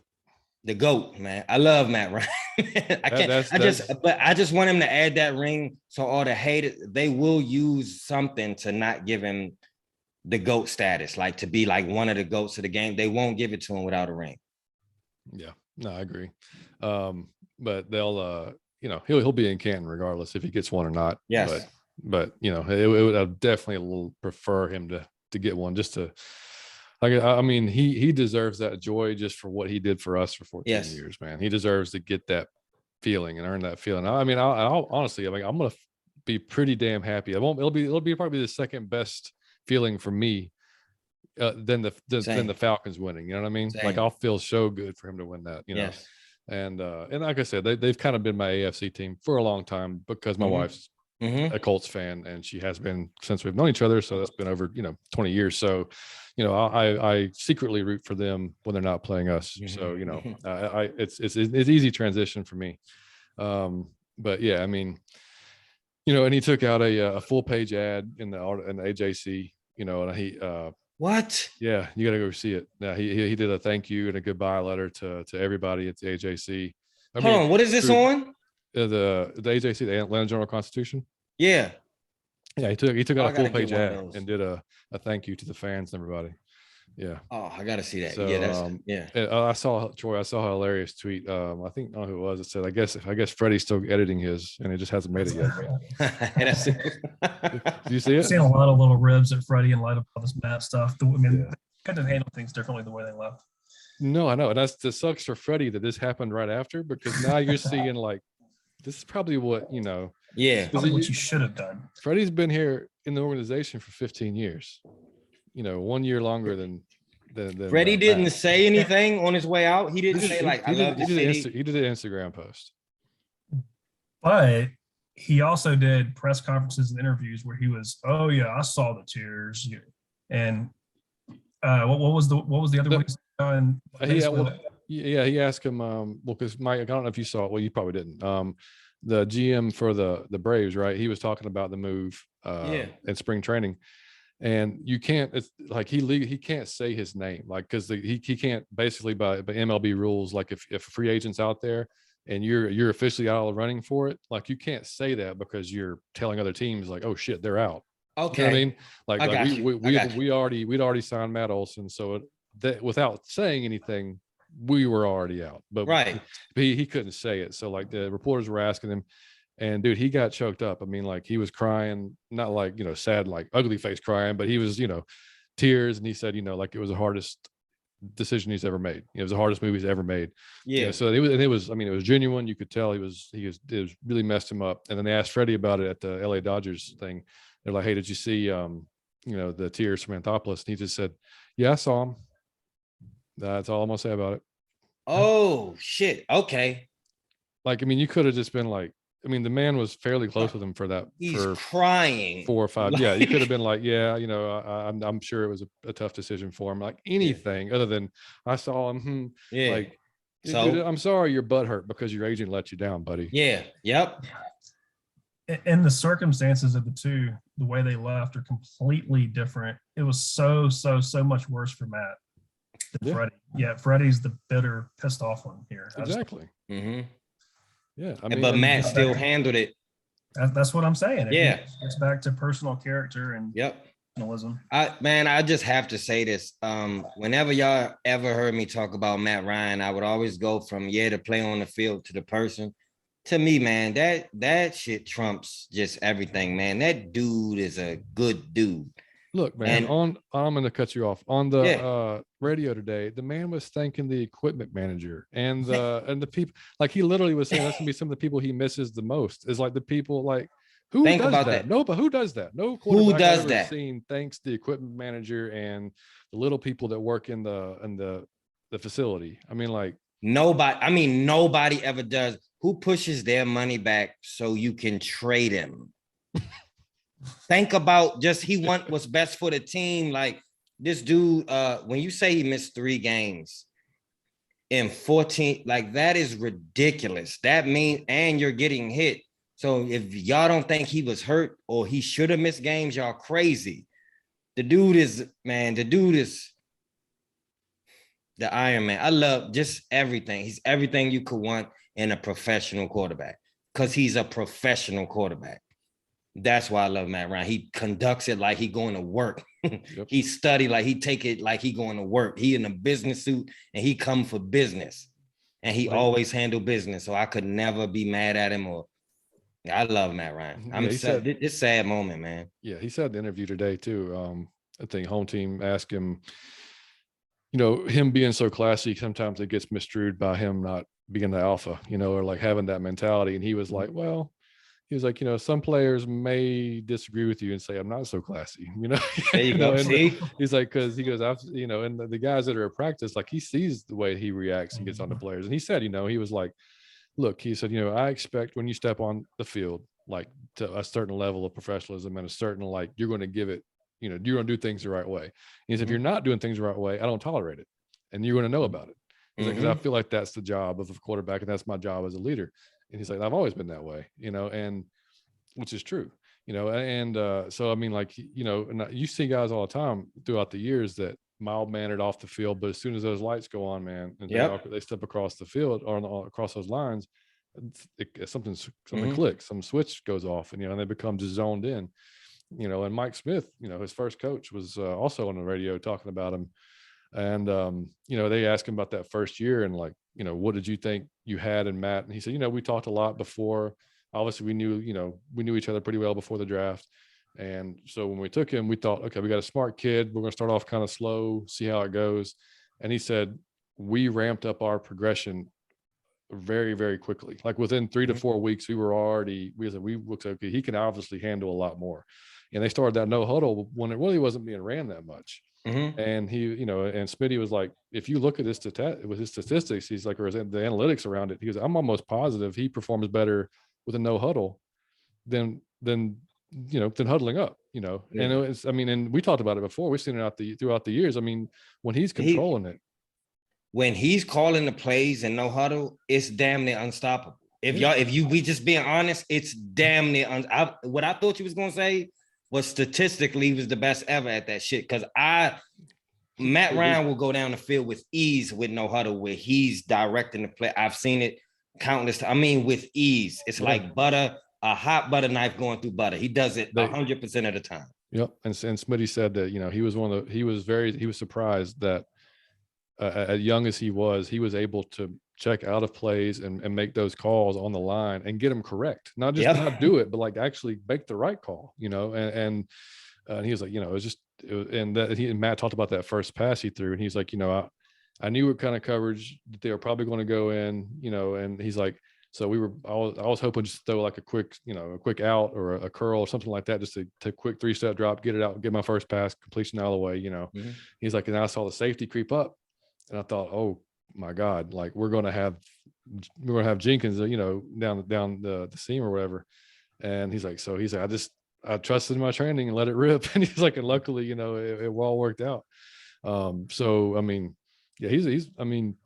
The GOAT, man. I love Matt Ryan. I just want him to add that ring, so all the haters, they will use something to not give him the GOAT status, like to be like one of the GOATs of the game. They won't give it to him without a ring. Yeah, no, I agree. But they'll he'll be in Canton regardless if he gets one or not. Yes. But I definitely prefer him to get one, just to, he deserves that joy just for what he did for us for 14 years, man. He deserves to get that feeling and earn that feeling. I'll honestly, I'm going to be pretty damn happy. It'll be probably the second best feeling for me than the Falcons winning. You know what I mean? Same. Like I'll feel so good for him to win that, And like I said, they've kind of been my AFC team for a long time because my wife's a Colts fan, and she has been since we've known each other. So that's been over 20 years. So I secretly root for them when they're not playing us. So it's easy transition for me. But yeah, I mean, and he took out a full page ad in the AJC. And he what? Yeah, you got to go see it. Yeah, he did a thank you and a goodbye letter to everybody at the AJC. Hold on, what is this on? The AJC, the Atlanta Journal-Constitution. Yeah. Yeah, he took out a full page ad and did a thank you to the fans and everybody. Yeah. Oh, I gotta see that. So, I saw a hilarious tweet. I think I don't know who it was. It said, I guess Freddie's still editing his, and it just hasn't made it yet. Do you see it? I've seen a lot of little ribs at Freddie in light of all this Matt stuff. They couldn't handle things differently the way they left. No, I know, and that sucks for Freddie that this happened right after, because now you're seeing like this is probably what Yeah, probably what you should have done. Freddie's been here in the organization for 15 years. 1 year longer than Freddie didn't say anything on his way out. He didn't say like, "I love the city." He did an Instagram post, but he also did press conferences and interviews where he was, "Oh yeah, I saw the tears," and what was the other one? He asked him, because Mike, I don't know if you saw it. Well, you probably didn't. The GM for the Braves, right? He was talking about the move in spring training. And you can't, it's like he can't say his name, like, because he can't, basically by MLB rules, like if a free agent's out there and you're officially out of the running for it, like you can't say that because you're telling other teams like, oh shit, they're out. Okay. You know what I mean? We'd already signed Matt Olson, so that without saying anything, we were already out. But right, he couldn't say it. So like the reporters were asking him. And dude, he got choked up. I mean, like he was crying, not like, sad, like ugly face crying, but he was, tears. And he said, like it was the hardest decision he's ever made. It was the hardest move he's ever made. Yeah. So it was genuine. You could tell it was really messed him up. And then they asked Freddie about it at the LA Dodgers thing. They're like, hey, did you see, the tears from Anthopoulos? And he just said, yeah, I saw him. That's all I'm gonna say about it. Oh shit. Okay. Like, you could have just been like, the man was fairly close with him for that. He's crying 4 or 5. Yeah, you could have been like, yeah, I'm sure it was a tough decision for him. Like anything other than I saw him. Yeah. Like, so dude, I'm sorry your butt hurt because your agent let you down, buddy. Yeah. Yep. And the circumstances of the two, the way they left, are completely different. It was so much worse for Matt than Freddie. Yeah, Freddie's the bitter, pissed off one here. Exactly. Yeah, but Matt still handled it. That's what I'm saying. Yeah, it's back to personal character and personalism. I just have to say this. Whenever y'all ever heard me talk about Matt Ryan, I would always go from the play on the field to the person. To me, man, that shit trumps just everything, man. That dude is a good dude. Look, man, I'm going to cut you off. On the radio today, the man was thanking the equipment manager and the people. Like, he literally was saying that's going to be some of the people he misses the most, is like the people like, who think does about that? No, but who does that? No who does I've ever that? seen thanks the equipment manager and the little people that work in the facility. Nobody ever does. Who pushes their money back so you can trade him? Think about just he want what's best for the team. Like this dude, when you say he missed 3 games in 14, like that is ridiculous. That means, and you're getting hit. So if y'all don't think he was hurt or he should have missed games, y'all crazy. The dude is the Iron Man. I love just everything. He's everything you could want in a professional quarterback, because he's a professional quarterback. That's why I love Matt Ryan. He conducts it like he going to work. Yep. He study like he take it like he going to work. He in a business suit and he come for business, and he always handle business. So I could never be mad at him. Or I love Matt Ryan. It's sad moment, man. Yeah, he said in the interview today too. I think home team asked him, him being so classy, sometimes it gets misconstrued by him not being the alpha, or like having that mentality. And he was like, well, he was like, some players may disagree with you and say, I'm not so classy, There you go. See? He's like, because he goes, and the guys that are at practice, like he sees the way he reacts and gets on the players. And he said, he was like, look, he said, I expect when you step on the field, like to a certain level of professionalism and a certain, like, you're going to give it, you're going to do things the right way. He said, if you're not doing things the right way, I don't tolerate it. And you're going to know about it. He's like, because I feel like that's the job of a quarterback, and that's my job as a leader. And he's like, I've always been that way, and which is true, and so I mean, like, and you see guys all the time throughout the years that mild-mannered off the field, but as soon as those lights go on, man, and they step across the field or across those lines, something clicks, some switch goes off, and they become just zoned in, and Mike Smith, his first coach was also on the radio talking about him. And, they asked him about that first year and, like, what did you think you had in Matt? And he said, we talked a lot before. Obviously we knew each other pretty well before the draft. And so when we took him, we thought, okay, we got a smart kid. We're going to start off kind of slow, see how it goes. And he said, we ramped up our progression very, very quickly. Like within 3 to 4 weeks, we said, we looked okay. He can obviously handle a lot more. And they started that no huddle when it really wasn't being ran that much. And he, and Smitty was like, if you look at his statistics, he's like, or the analytics around it, he goes, I'm almost positive he performs better with a no huddle than huddling up, and it's, I mean, and we talked about it before. We've seen it throughout the years. I mean, when he's controlling it, when he's calling the plays and no huddle, it's damn near unstoppable. We just being honest, it's damn near. What I thought you was gonna say was statistically he was the best ever at that shit. Because Matt Ryan will go down the field with ease with no huddle, where he's directing the play. I've seen it countless times. I mean, with ease. It's like butter, a hot butter knife going through butter. He does it 100% of the time. Yep. And Smitty said that, he was surprised that as young as he was able to check out of plays and make those calls on the line and get them correct. Not just not do it, but like actually make the right call, and he was like, it was just, and Matt talked about that first pass he threw, and he's like, I knew what kind of coverage that they were probably going to go in, and he's like, so I was hoping just to throw like a quick out or a curl or something like that, just to quick 3-step drop, get it out, get my first pass completion out of the way, He's like, and I saw the safety creep up, and I thought, oh my God, like we're gonna have Jenkins, down the seam or whatever. And he's like, I trusted my training and let it rip. And he's like, and luckily, it all worked out. So I mean, yeah, he's I mean,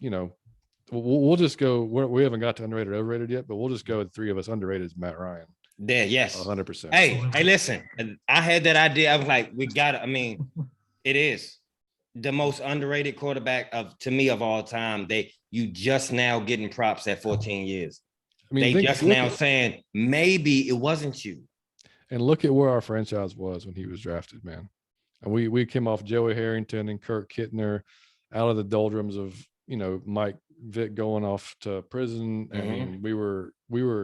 we'll just go. We haven't got to underrated, overrated yet, but we'll just go with 3 of us. Underrated is Matt Ryan. Yeah, yes, 100%. Hey, listen, I had that idea. I was like, we got it. I mean, it is the most underrated quarterback of all time. You just now getting props at 14 years. I mean, they just now saying maybe it wasn't you. And look at where our franchise was when he was drafted, man. And we came off Joey Harrington and Kirk Kittner out of the doldrums of, Mike Vick going off to prison. I mean, we were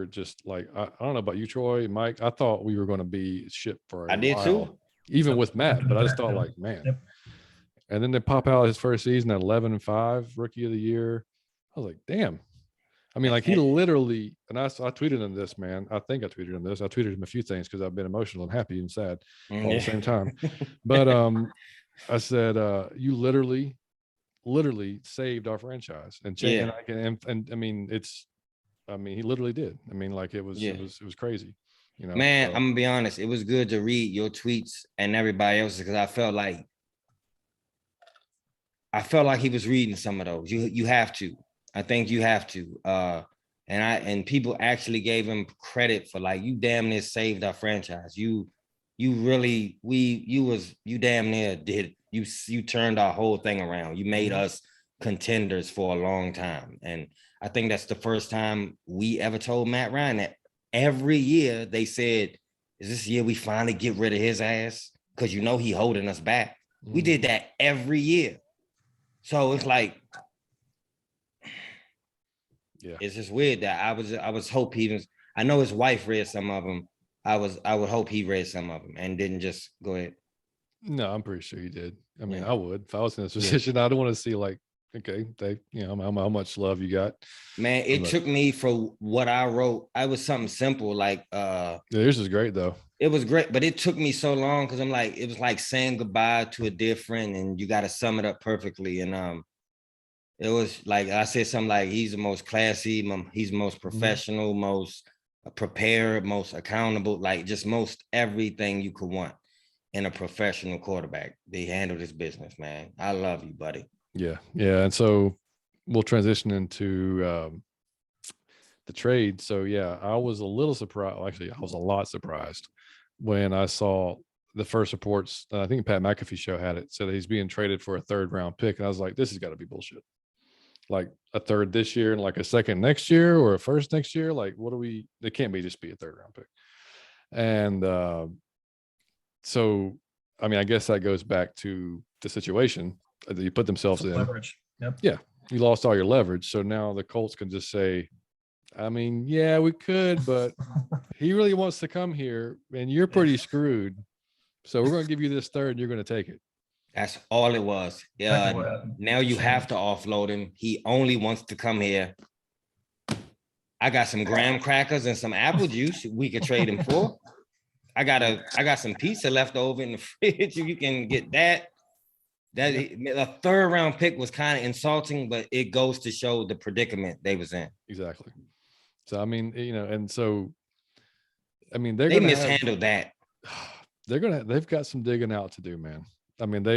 just like, I don't know about you, Troy, Mike. I thought we were going to be shit for a while. Did too. Even with Matt, but I just thought like, man. Yep. And then they pop out his first season at 11-5, rookie of the year. I was like, damn. I mean, like he literally, and I tweeted him this, man. I think I tweeted him this. I tweeted him a few things because I've been emotional and happy and sad all at the same time. But I said, you literally saved our franchise and changed. And I mean, he literally did. I mean, like it was crazy. Man, I'm gonna be honest. It was good to read your tweets and everybody else's because I felt like he was reading some of those. You have to. I think you have to. And people actually gave him credit for like, you damn near saved our franchise. You damn near did. You turned our whole thing around. You made us contenders for a long time. And I think that's the first time we ever told Matt Ryan that. Every year they said, is this year we finally get rid of his ass? Because he holding us back. We did that every year. So it's like, it's just weird that I was hope he was. I know his wife read some of them. I would hope he read some of them and didn't just go ahead. No, I'm pretty sure he did. I mean, I would if I was in this position. I don't want to see like, okay, they, how much love you got. Man, it took me for what I wrote. I was something simple like. Yours is great though. It was great, but it took me so long because I'm like, it was like saying goodbye to a dear friend, and you got to sum it up perfectly. And it was like I said something like he's the most classy, he's the most professional, most prepared, most accountable, like just most everything you could want in a professional quarterback. They handle this business, man. I love you, buddy. Yeah. And so we'll transition into the trade. So yeah, I was a little surprised. Actually, I was a lot surprised when I saw the first reports. I think Pat McAfee show had it, said he's being traded for a 3rd round pick. And I was like, this has got to be bullshit. Like a 3rd this year and like a 2nd next year or a 1st next year. Like, what do we, it can't be just be a 3rd round pick. And so, I mean, I guess that goes back to the situation that you put themselves in. Leverage. Yep. Yeah. You lost all your leverage. So now the Colts can just say, I mean, yeah, we could, but he really wants to come here and you're pretty screwed. So we're going to give you this 3rd and you're going to take it. That's all it was. Yeah. Now you have to offload him. He only wants to come here. I got some graham crackers and some apple juice we could trade him for. I got some pizza left over in the fridge. You can get that. That a 3rd round pick was kind of insulting, but it goes to show the predicament they was in. Exactly. So I mean, and so I mean they mishandled that. They've got some digging out to do, man. I mean,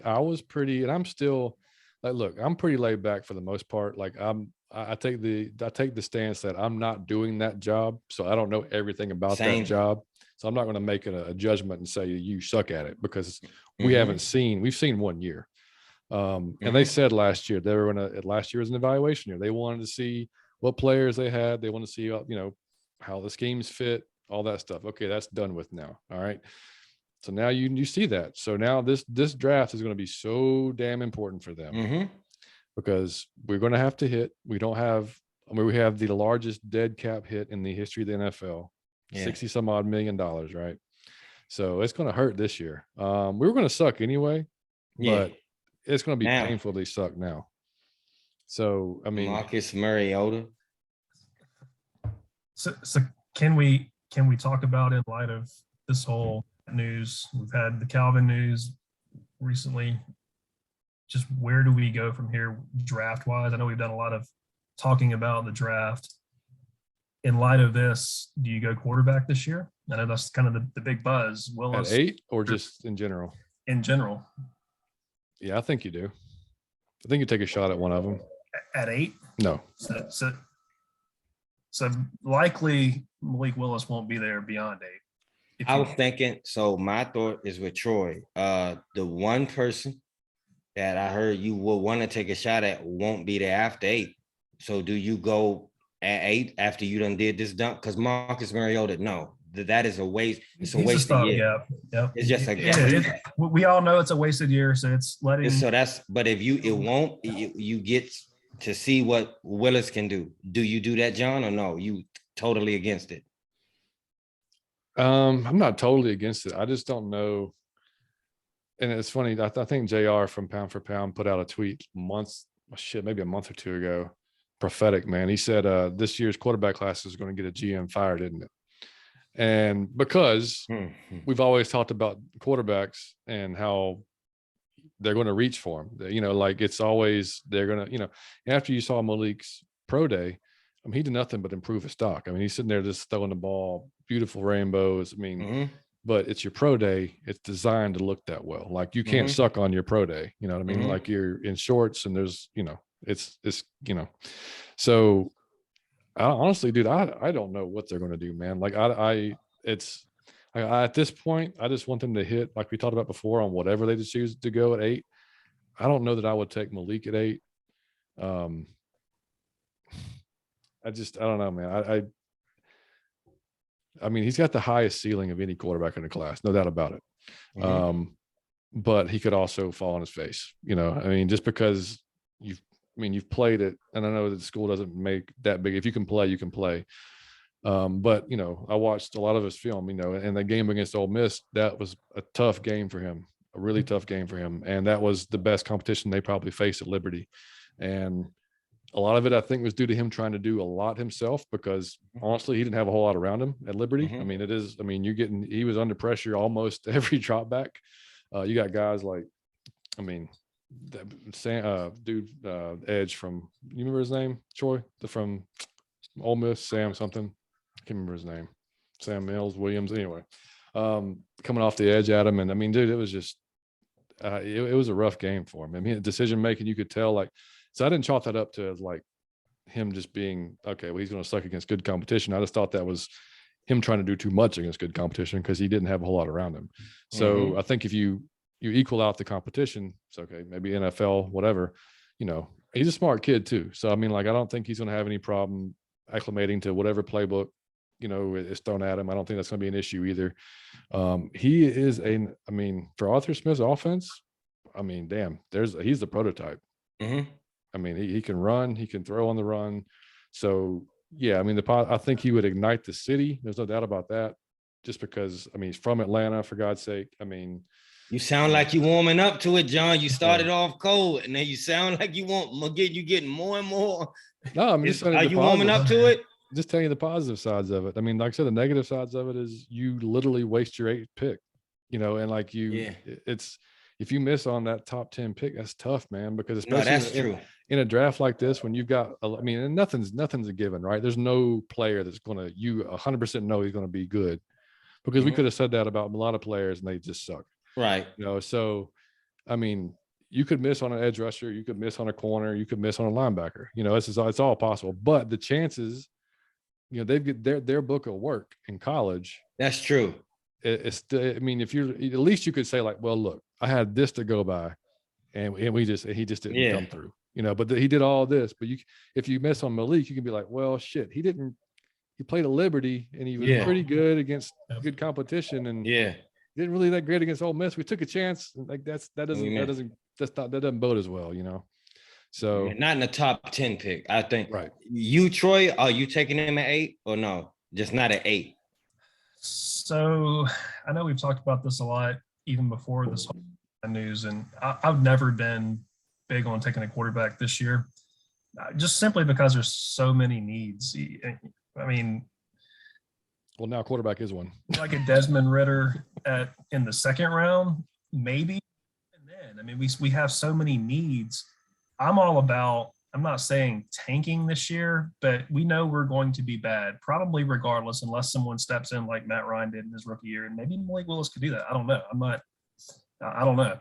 I was pretty, and I'm still like, look, I'm pretty laid back for the most part. Like I take the stance that I'm not doing that job, so I don't know everything about that job. So I'm not going to make a judgment and say you suck at it because we've seen 1 year. And they said last year last year was an evaluation year. They wanted to see what players they had. They want to see, how the schemes fit, all that stuff. Okay, that's done with now. All right. So now you see that. So now this draft is going to be so damn important for them because we're going to have to hit. We have the largest dead cap hit in the history of the NFL, 60 some odd $1 million, right? So it's going to hurt this year. We were going to suck anyway, but it's going to be painfully suck now. So, I mean, Marcus Mariota. So can we talk about, in light of this whole news, we've had the Calvin news recently, just where do we go from here draft wise? I know we've done a lot of talking about the draft. In light of this, do you go quarterback this year? I know that's kind of the big buzz. Willis, at 8 or just in general? In general. Yeah, I think you do. I think you take a shot at one of them. At 8? No. So likely Malik Willis won't be there beyond 8. I was thinking, so my thought is with Troy. The one person that I heard you will want to take a shot at won't be there after 8. So do you go at 8 after you done did this dunk? Because Marcus Mariota, no, that is a waste. It's a wasted year. Yep. It's just a gap. We all know it's a wasted year, so it's letting. So but if you get to see what Willis can do. Do you do that, John, or no? You totally against it? I'm not totally against it. I just don't know. And it's funny. I think JR from Pound for Pound put out a tweet maybe a month or two ago. Prophetic, man. He said this year's quarterback class is going to get a GM fired, isn't it? And because we've always talked about quarterbacks and how they're going to reach for him, like it's always they're going to, after you saw Malik's pro day, I mean, he did nothing but improve his stock. I mean, he's sitting there just throwing the ball, beautiful rainbows. I mean, but it's your pro day. It's designed to look that well. Like you can't suck on your pro day. You know what I mean? Like you're in shorts and there's, it's so honestly, dude, I don't know what they're going to do, man. Like at this point, I just want them to hit, like we talked about before, on whatever they just choose to go at 8. I don't know that I would take Malik at 8. I don't know, man. I mean, he's got the highest ceiling of any quarterback in the class, no doubt about it. But he could also fall on his face, I mean, just because you've played it, and I know that the school doesn't make that big. If you can play, you can play. But I watched a lot of his film, and the game against Ole Miss, that was a tough game for him, a really tough game for him. And that was the best competition they probably faced at Liberty. And a lot of it, I think, was due to him trying to do a lot himself, because honestly, he didn't have a whole lot around him at Liberty. I mean, he was under pressure almost every drop back. You got guys like, Edge from, you remember his name, Troy, from Ole Miss, Sam something. can't remember his name. Sam Mills, Williams. Anyway, coming off the edge at him, and I mean, dude, it was just it was a rough game for him. I mean, decision making, you could tell. Like, so I didn't chalk that up to like him just being okay. Well, he's going to suck against good competition. I just thought that was him trying to do too much against good competition because he didn't have a whole lot around him. So I think if you equal out the competition, it's okay. Maybe NFL, whatever. You know, he's a smart kid too. So I mean, like, I don't think he's going to have any problem acclimating to whatever playbook, you know, is thrown at him. I don't think that's going to be an issue either. He is I mean, for Arthur Smith's offense, I mean, damn, he's the prototype. I mean, he can run, he can throw on the run. So yeah, I mean, I think he would ignite the city. There's no doubt about that. Just because, I mean, he's from Atlanta, for God's sake. I mean, you sound like you warming up to it, John. You started off cold, and then you sound like you getting more and more. No, I'm just are you warming up to it? Just telling you the positive sides of it. I mean, like I said, the negative sides of it is you literally waste your 8th pick, you know, and like it's if you miss on that top 10 pick, that's tough, man, because especially in a draft like this, when you've got, I mean, and nothing's a given, right? There's no player that's going to, you 100% know he's going to be good, because we could have said that about a lot of players and they just suck. Right. You know, so, I mean, you could miss on an edge rusher, you could miss on a corner, you could miss on a linebacker, you know, it's all possible, but the chances, you know, they've got their book of work in college. That's true. I mean, if you're, at least you could say like, well, look, I had this to go by, and he just didn't come through, you know. But he did all this. But if you miss on Malik, you can be like, well, shit, he played at Liberty, and he was pretty good against good competition, and didn't really that great against Ole Miss. We took a chance, like that doesn't bode as well, you know. So not in the top 10 pick, I think. Right. You, Troy, are you taking him at 8 or no? Just not at 8. So I know we've talked about this a lot even before this whole news, and I've never been big on taking a quarterback this year, just simply because there's so many needs. I mean, well, now quarterback is one. Like a Desmond Ritter in the 2nd round, maybe. And then, I mean, we have so many needs. I'm not saying tanking this year, but we know we're going to be bad, probably regardless, unless someone steps in like Matt Ryan did in his rookie year. And maybe Malik Willis could do that. I don't know. I don't know.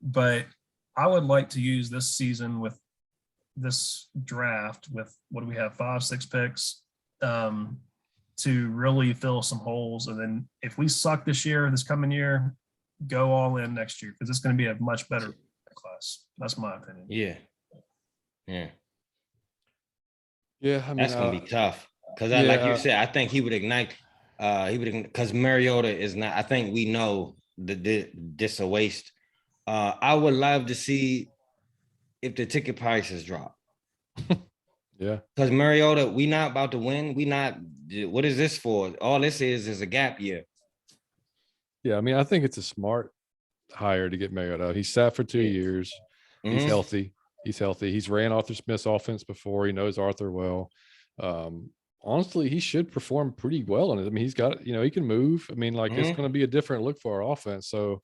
But I would like to use this season with this draft with, what do we have, 5-6 picks, to really fill some holes. And then if we suck this coming year, go all in next year, because it's going to be a much better class. That's my opinion. Yeah. I mean, that's gonna be tough, because like you said, I think he would ignite. Because Mariota is not. I think we know this a waste. I would love to see if the ticket prices drop. Because Mariota, we not about to win. We not. What is this for? All this is a gap year. Yeah, I mean, I think it's a smart hire to get Mariota. He sat for 2 years. He's healthy. He's ran Arthur Smith's offense before. He knows Arthur well. Honestly, he should perform pretty well in it. I mean, he's got, you know, he can move. I mean, like, it's going to be a different look for our offense. So,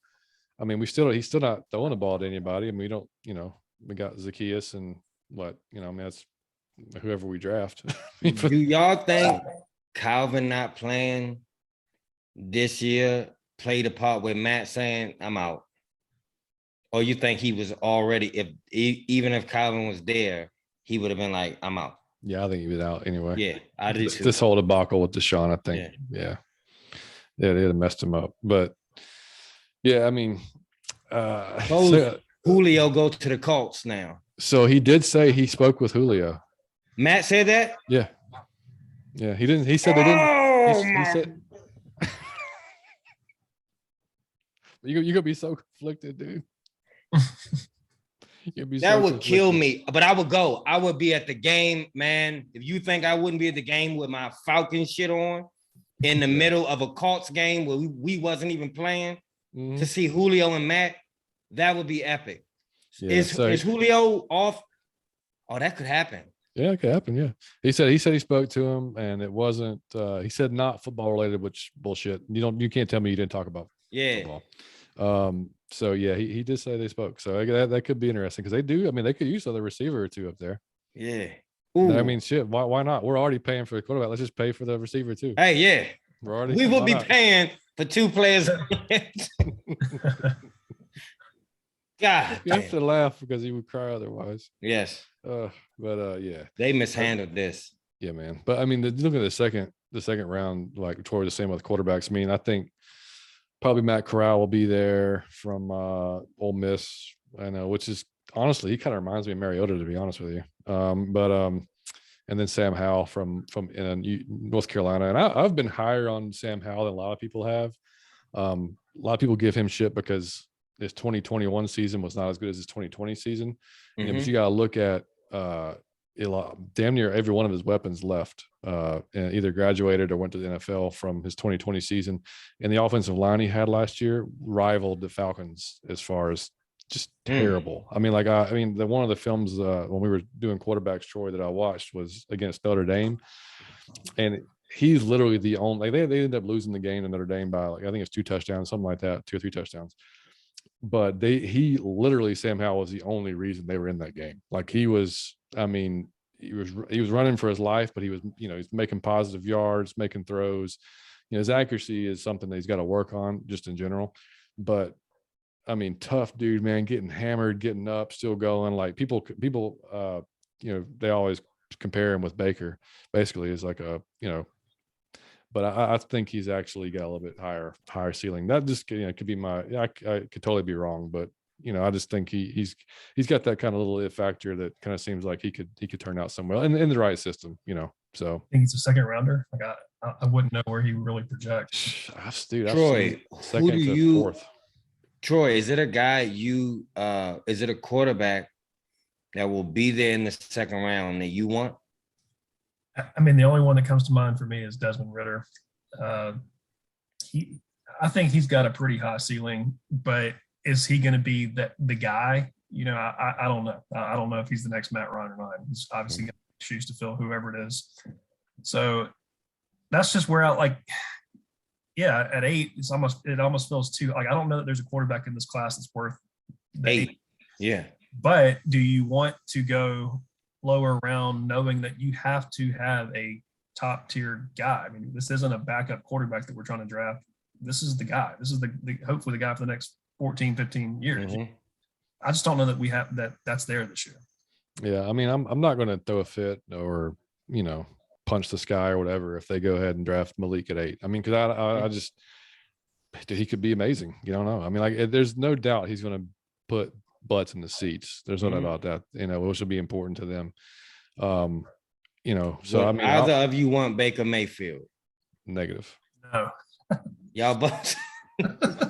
I mean, he's still not throwing the ball to anybody. I mean, we don't, you know, we got Zacchaeus and what, you know, I mean, that's whoever we draft. Do y'all think Calvin not playing this year played a part with Matt saying, I'm out? Or you think he was already, even if Calvin was there, he would have been like, I'm out? Yeah, I think he was out anyway. Yeah, I do too. This whole debacle with Deshaun, I think. Yeah, they had messed him up. But yeah, I mean, Julio go to the Colts now. So he did say he spoke with Julio. Matt said that? Yeah. He didn't. He said they didn't. He said. You're gonna be so conflicted, dude. That would kill me, but I would go. I would be at the game, man. If you think I wouldn't be at the game with my Falcon shit on in the middle of a Colts game where we wasn't even playing to see Julio and Matt, that would be epic. Is Julio off? Oh, that could happen. Yeah, it could happen. Yeah, he said he spoke to him, and it wasn't. He said not football related, which bullshit. You can't tell me you didn't talk about football. So yeah, he did say they spoke. So that could be interesting, because they do. I mean, they could use another receiver or two up there. Yeah. Ooh. I mean, shit. Why not? We're already paying for the quarterback. Let's just pay for the receiver too. Hey, yeah. We're already. We will why be not? paying for 2 players. God. You have damn. to laugh because he would cry otherwise. Yes. Yeah. They mishandled this. Yeah, man. But I mean, look at the second round, like toward the same with quarterbacks. I mean, I think probably Matt Corral will be there from Ole Miss. I know, which is honestly, he kind of reminds me of Mariota, to be honest with you. And then Sam Howell from North Carolina. And I've been higher on Sam Howell than a lot of people have. A lot of people give him shit because his 2021 season was not as good as his 2020 season. Mm-hmm. But you got to look at damn near every one of his weapons left and either graduated or went to the NFL from his 2020 season. And the offensive line he had last year rivaled the Falcons as far as just terrible. I mean, one of the films when we were doing quarterbacks, Troy, that I watched was against Notre Dame. And he's literally the only, they ended up losing the game to Notre Dame by I think it's 2 touchdowns, something like that, 2 or 3 touchdowns. But Sam Howell was the only reason they were in that game. He was running for his life, but he was, he's making positive yards, making throws. His accuracy is something that he's got to work on just in general. But I mean, tough dude, man, getting hammered, getting up, still going. People, they always compare him with Baker, basically, is but I think he's actually got a little bit higher ceiling. That just could be I could totally be wrong, but I just think he's got that kind of little it factor that kind of seems like he could turn out somewhere in the right system, So I think he's a second rounder. I wouldn't know where he really projects. Dude, Troy, second to fourth. Troy, is it a guy is it a quarterback that will be there in the second round that you want? I mean, the only one that comes to mind for me is Desmond Ridder. I think he's got a pretty high ceiling, but is he going to be the guy? I don't know. I don't know if he's the next Matt Ryan or not. He's obviously got shoes to fill, whoever it is. So that's just where at 8, it almost feels too I don't know that there's a quarterback in this class that's worth the 8. Yeah. But do you want to go lower round knowing that you have to have a top tier guy? I mean, this isn't a backup quarterback that we're trying to draft. This is the guy. This is the hopefully the guy for the next 14, 15 years. Mm-hmm. I just don't know that we have that's there this year. Yeah, I mean, I'm not going to throw a fit or punch the sky or whatever if they go ahead and draft Malik at 8. I mean, because I just he could be amazing. You don't know. I mean, there's no doubt he's going to put butts in the seats. There's no doubt about that. Which will be important to them. So I mean, either of you want Baker Mayfield? Negative. No. Y'all both.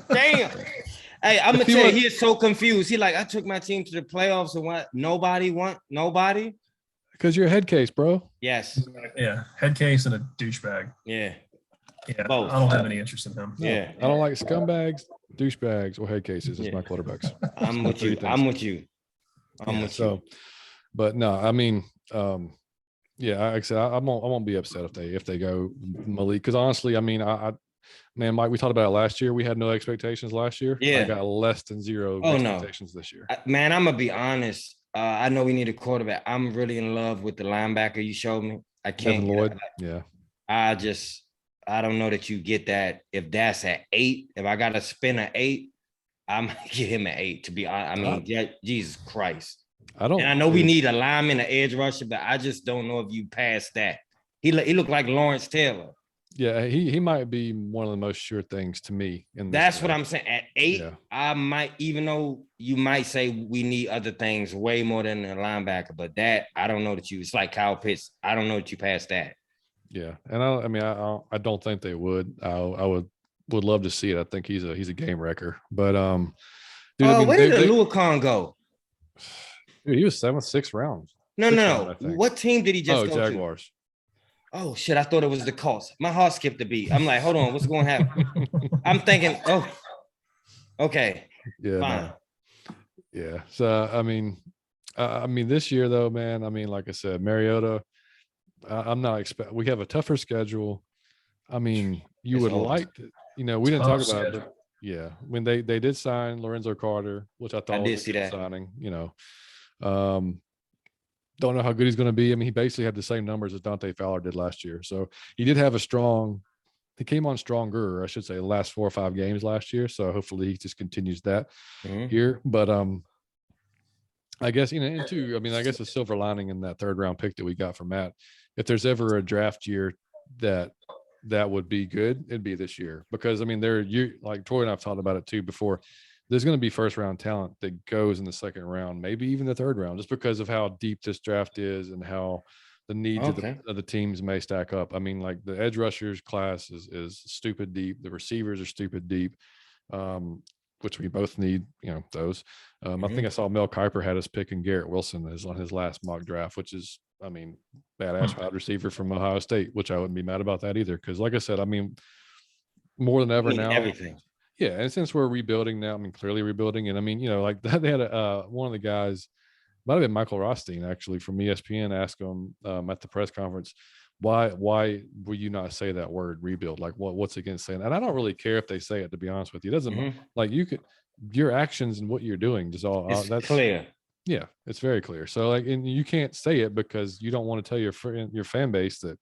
Damn. Hey, I'm gonna tell you, he is so confused. He I took my team to the playoffs and what? Nobody? Because you're a head case, bro. Yes. Yeah, head case and a douchebag. Yeah. Yeah. Both. I don't have any interest in him. No, yeah. I don't like scumbags, douchebags, or head cases as my quarterbacks. I'm with you. I'm with you. But no, I mean, like I said, I won't be upset if they go Malik, because honestly, I mean, man, Mike, we talked about it last year. We had no expectations last year. Yeah. I got less than 0 expectations this year. Man, I'm gonna be honest. I know we need a quarterback. I'm really in love with the linebacker you showed me. I can't. Devin Lloyd. Yeah. I don't know that you get that. If that's at 8, if I gotta spin an 8, I might get him at 8. To be honest, I mean, Jesus Christ. I know we need a lineman, an edge rusher, but I just don't know if you pass that. He looked like Lawrence Taylor. Yeah, he might be one of the most sure things to me. That's what I'm saying. At 8, yeah. I might, even though you might say we need other things way more than a linebacker, but that I don't know that it's like Kyle Pitts. I don't know that you pass that. Yeah, and I don't think they would. I would love to see it. I think he's a game wrecker. But dude, where did Luakon go? Dude, he was 7th, 6th round. No. What team did he just go Jaguars. To? Oh shit! I thought it was the Colts. My heart skipped a beat. I'm like, hold on, what's going to happen? I'm thinking, oh, okay, yeah, fine. No. Yeah. So I mean, this year though, man. I mean, like I said, Mariota. I'm not expect. We have a tougher schedule. I mean, you would like to. We didn't talk about it. But yeah, when they did sign Lorenzo Carter, which I thought was a signing. Don't know how good he's going to be. I mean, he basically had the same numbers as Dante Fowler did last year. So he did have he came on stronger, I should say, the last 4 or 5 games last year. So hopefully he just continues that here. But I guess, and two, I mean, I guess a silver lining in that 3rd round pick that we got from Matt, if there's ever a draft year that would be good, it'd be this year. Because I mean, like Troy and I've talked about it too before, there's going to be 1st round talent that goes in the 2nd round, maybe even the 3rd round, just because of how deep this draft is and how the needs of the teams may stack up. I mean, like the edge rushers class is stupid deep. The receivers are stupid deep, which we both need, those. I think I saw Mel Kiper had us picking Garrett Wilson on his last mock draft, which is, I mean, badass wide receiver from Ohio State, which I wouldn't be mad about that either. Because like I said, I mean, more than ever now. Everything. Yeah, and since we're rebuilding now, I mean, clearly rebuilding, and I mean, like they had one of the guys, might have been Michael Rothstein actually from ESPN, asked him at the press conference, why will you not say that word rebuild? Like what's against saying that? And I don't really care if they say it, to be honest with you. It doesn't like your actions and what you're doing is all that's clear. Yeah, it's very clear. So like, and you can't say it because you don't want to tell your fan base that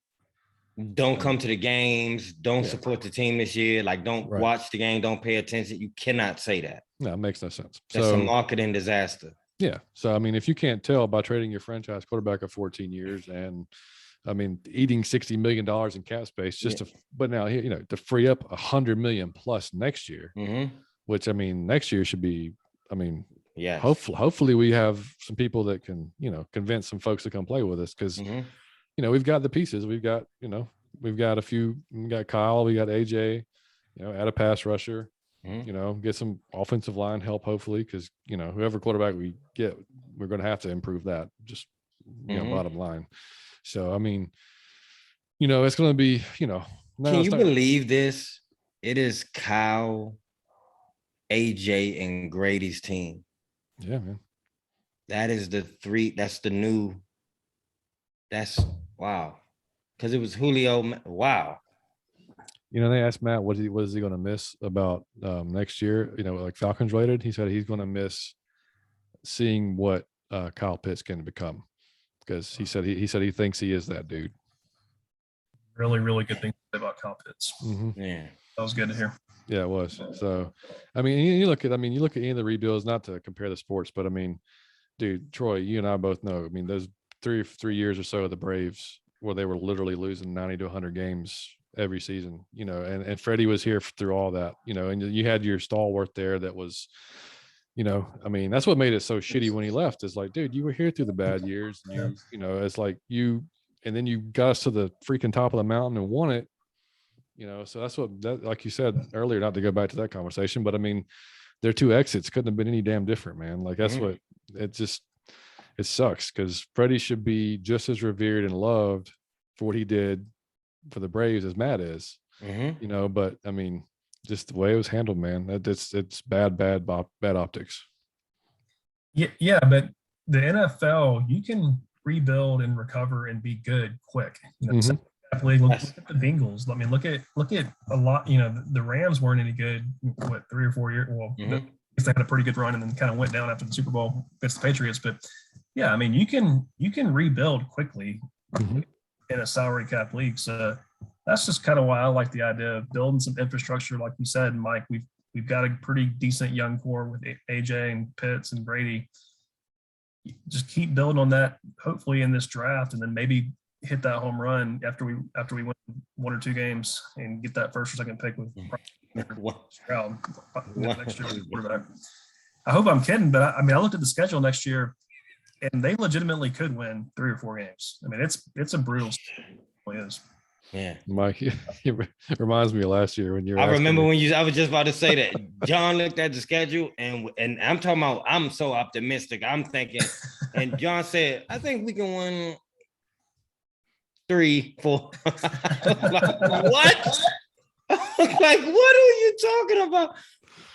don't come to the games, don't support the team this year, like don't watch the game, don't pay attention. You cannot say that. No, it makes no sense. That's a marketing disaster. Yeah. So I mean, if you can't tell by trading your franchise quarterback of 14 years and I mean eating $60 million in cap space but now to free up $100 million plus next year, which I mean next year should be, I mean, yeah, hopefully we have some people that can, convince some folks to come play with us because we've got the pieces. We've got, we've got a few. We got Kyle. We got AJ. Add a pass rusher. Get some offensive line help. Hopefully, because whoever quarterback we get, we're going to have to improve that. Just bottom line. So I mean, it's going to be. Can you believe this? It is Kyle, AJ, and Grady's team. Yeah, man. That is the 3. That's the new. That's wow. Because it was Julio. Wow. They asked Matt what is he going to miss about next year, like Falcons related. He said he's going to miss seeing what Kyle Pitts can become because he said he thinks he is that dude. Really, really good thing to say about Kyle Pitts. Yeah. That was good to hear. Yeah, it was. So, I mean, you look at any of the rebuilds, not to compare the sports, but I mean, dude, Troy, you and I both know, I mean, those 3 years or so of the Braves where they were literally losing 90 to 100 games every season, and Freddie was here through all that, and you had your stalwart there that was, I mean, that's what made it so shitty when he left is like, dude, you were here through the bad years. And it's like and then you got us to the freaking top of the mountain and won it, so that's like you said earlier, not to go back to that conversation, but I mean, their 2 exits couldn't have been any damn different, man. Like that's what it sucks because Freddie should be just as revered and loved for what he did for the Braves as Matt is, but I mean, just the way it was handled, man, it's bad optics. Yeah, but the NFL, you can rebuild and recover and be good quick. Look at the Bengals. I mean, look at a lot. The Rams weren't any good. What 3 or 4 years? Well, they had a pretty good run and then kind of went down after the Super Bowl against the Patriots. But yeah, I mean, you can rebuild quickly in a salary cap league. So that's just kind of why I like the idea of building some infrastructure, like you said, Mike. We've got a pretty decent young core with AJ and Pitts and Brady. Just keep building on that, hopefully in this draft, and then maybe hit that home run after we win 1 or 2 games and get that 1st or 2nd pick with Stroud next year quarterback. I hope I'm kidding, but I mean, I looked at the schedule next year, and they legitimately could win 3 or 4 games. I mean, it's a brutal. It is. Yeah, Mike, it reminds me of last year when you're. I remember when I was just about to say that John looked at the schedule and I'm talking about, I'm so optimistic. I'm thinking, and John said, I think we can win 3, 4. Like, what? Like, what are you talking about?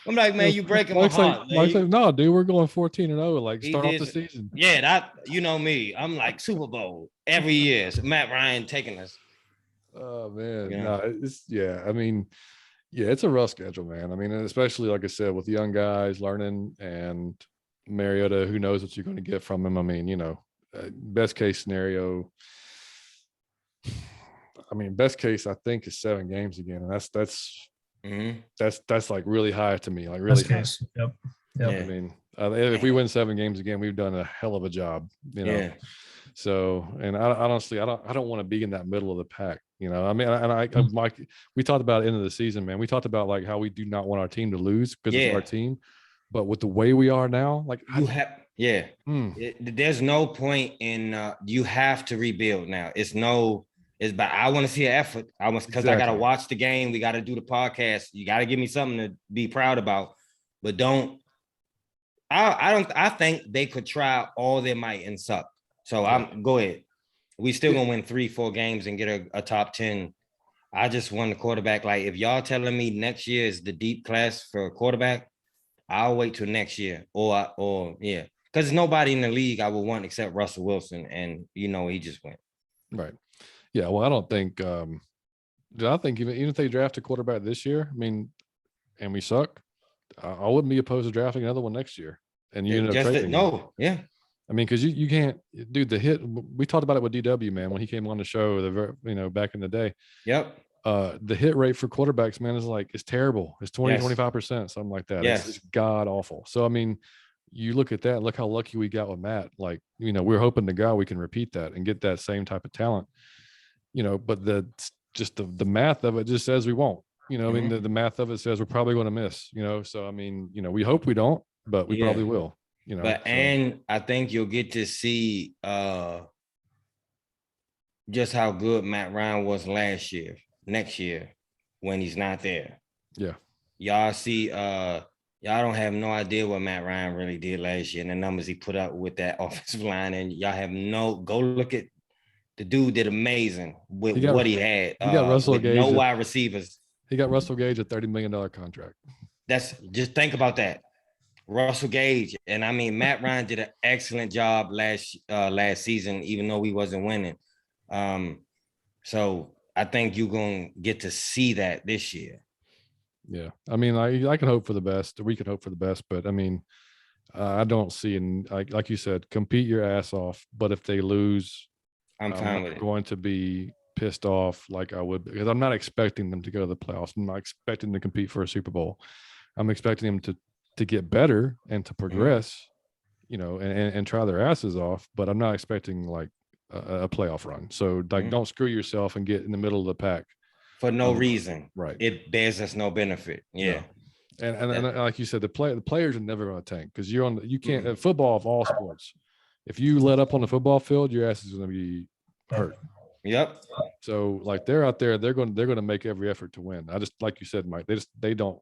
I'm like, man, you breaking my heart. Mike's like, no, dude, we're going 14-0. Like, start off the season. Yeah, that me. I'm like Super Bowl every year. So Matt Ryan taking us. Oh man, no, I mean, it's a rough schedule, man. I mean, especially like I said, with young guys learning and Mariota, who knows what you're going to get from him. I mean, best case scenario. I mean, best case I think is 7 games again, and that's like really high to me. Like really Best case. Yep. I mean, if we win 7 games again, we've done a hell of a job. You know. Yeah. So, and I honestly, I don't want to be in that middle of the pack. You know, I mean, and Mike, we talked about at the end of the season, man. We talked about like how we do not want our team to lose because it's our team. But with the way we are now, like there's no point in you have to rebuild now. But I want to see an effort. Because I gotta watch the game. We gotta do the podcast. You gotta give me something to be proud about. But I think they could try all their might and suck. So go ahead. We still gonna win 3-4 games and get a top 10. I just want the quarterback. Like if y'all telling me next year is the deep class for a quarterback, I'll wait till next year. Or because nobody in the league I would want except Russell Wilson, and he just went. Right. Yeah. Well, I don't think. I think even if they draft a quarterback this year, I mean, and we suck, I wouldn't be opposed to drafting another one next year. And you end up trading. I mean, because you can't, dude. The hit we talked about it with DW, man, when he came on the show, back in the day. Yep. The hit rate for quarterbacks, man, is terrible. It's 20-25%, something like that. Yes. It's god awful. So I mean, you look at that. Look how lucky we got with Matt. Like, we're hoping to God we can repeat that and get that same type of talent. But the math of it just says we won't. I mean, the math of it says we're probably going to miss. So I mean, we hope we don't, but we probably will. And I think you'll get to see just how good Matt Ryan was next year when he's not there. Yeah. Y'all see, y'all don't have no idea what Matt Ryan really did last year and the numbers he put up with that offensive line. And y'all have go look at the dude did amazing with what he had. He got Russell Gage. No wide receivers. He got Russell Gage a $30 million contract. Just think about that. Russell Gage. And I mean, Matt Ryan did an excellent job last season, even though we wasn't winning. So I think you're going to get to see that this year. Yeah. I mean, I can hope for the best. We can hope for the best, but I mean, I don't see, like you said, compete your ass off. But if they lose, I'm fine with it. Going to be pissed off like I would, because I'm not expecting them to go to the playoffs. I'm not expecting them to compete for a Super Bowl. I'm expecting them to get better and to progress, and try their asses off. But I'm not expecting like a playoff run. So like, don't screw yourself and get in the middle of the pack for no reason. Right. It bears us no benefit. Yeah. No. And like you said, the players are never going to tank because you can't football of all sports. If you let up on the football field, your ass is going to be hurt. Yep. So like they're out there, they're going to make every effort to win. I just, like you said, Mike, they don't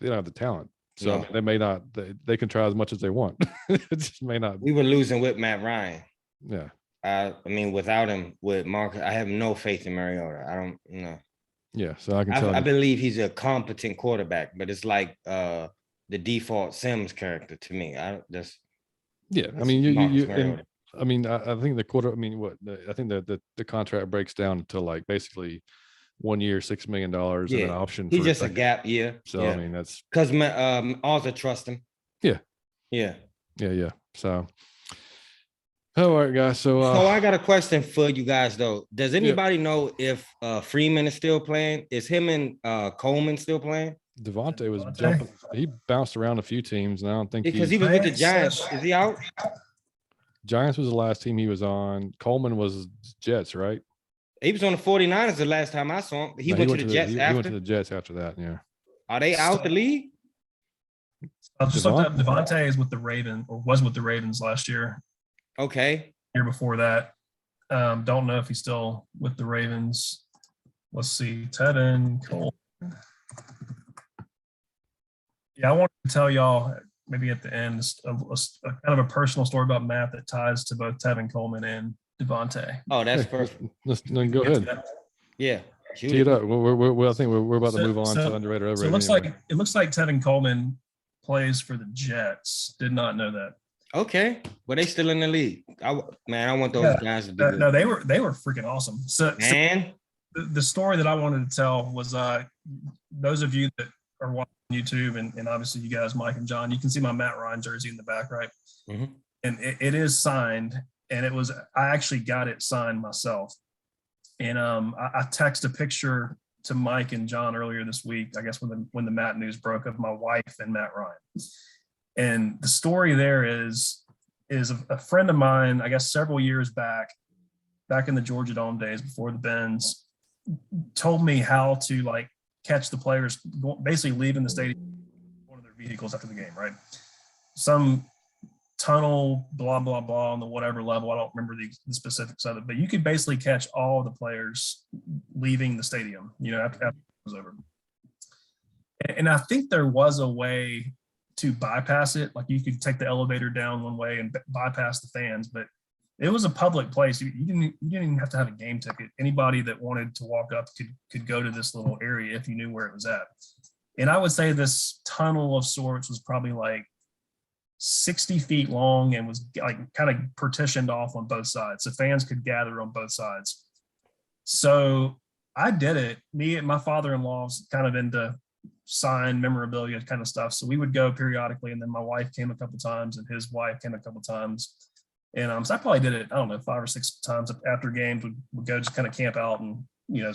have the talent. So I mean, they may not. They can try as much as they want. It just may not. We were losing with Matt Ryan. Yeah. I mean, without him, with Marcus, I have no faith in Mariota. I don't know. Yeah. So I can tell. I believe he's a competent quarterback, but it's like the default Sims character to me. I mean, I mean, I think the quarter. I mean, I think the contract breaks down to like basically 1 year, $6 million, and an option. He's just a gap year. So I mean, that's because Arthur trusts him. Yeah. So, all right, guys. So I got a question for you guys though. Does anybody know if Freeman is still playing? Is him and Coleman still playing? Devontae was jumping. He bounced around a few teams, and I don't think because he was with the Giants. Is he out? Giants was the last team he was on. Coleman was Jets, right? He was on the 49ers the last time I saw him. He went to the Jets after. He went to the Jets after that, yeah. Are they out the league? I just looked up. Devontae is with the Ravens, or was with the Ravens last year. Okay. Year before that. Don't know if he's still with the Ravens. Let's see. Tevin Coleman. Yeah, I wanted to tell y'all maybe at the end a kind of a personal story about Matt that ties to both Tevin Coleman and Devontae. Oh, that's perfect. Let's go ahead. Yeah. Tee it up. I think we're about to move on to underrated, overrated. So it looks like Tevin Coleman plays for the Jets. Did not know that. Okay, but they still in the league. I want those guys to do. No, they were freaking awesome. So the story that I wanted to tell was those of you that are watching YouTube and obviously you guys, Mike and John, you can see my Matt Ryan jersey in the back, right? Mm-hmm. And it is signed. and I actually got it signed myself. And I texted a picture to Mike and John earlier this week, I guess when the Matt news broke, of my wife and Matt Ryan. And the story there is a friend of mine, I guess several years back in the Georgia Dome days before the Benz, told me how to like catch the players basically leaving the stadium, one of their vehicles after the game, right? Some tunnel, blah, blah, blah, on the whatever level. I don't remember the specifics of it, but you could basically catch all the players leaving the stadium, after it was over. And I think there was a way to bypass it. Like you could take the elevator down one way and bypass the fans, but it was a public place. You didn't even have to have a game ticket. Anybody that wanted to walk up could go to this little area if you knew where it was at. And I would say this tunnel of sorts was probably like 60 feet long and was like kind of partitioned off on both sides, so fans could gather on both sides. So I did it. Me and my father-in-law's kind of into signed memorabilia kind of stuff, so we would go periodically, and then my wife came a couple times and his wife came a couple times, and so I probably did it, I don't know, 5 or 6 times after games. We'd go just kind of camp out and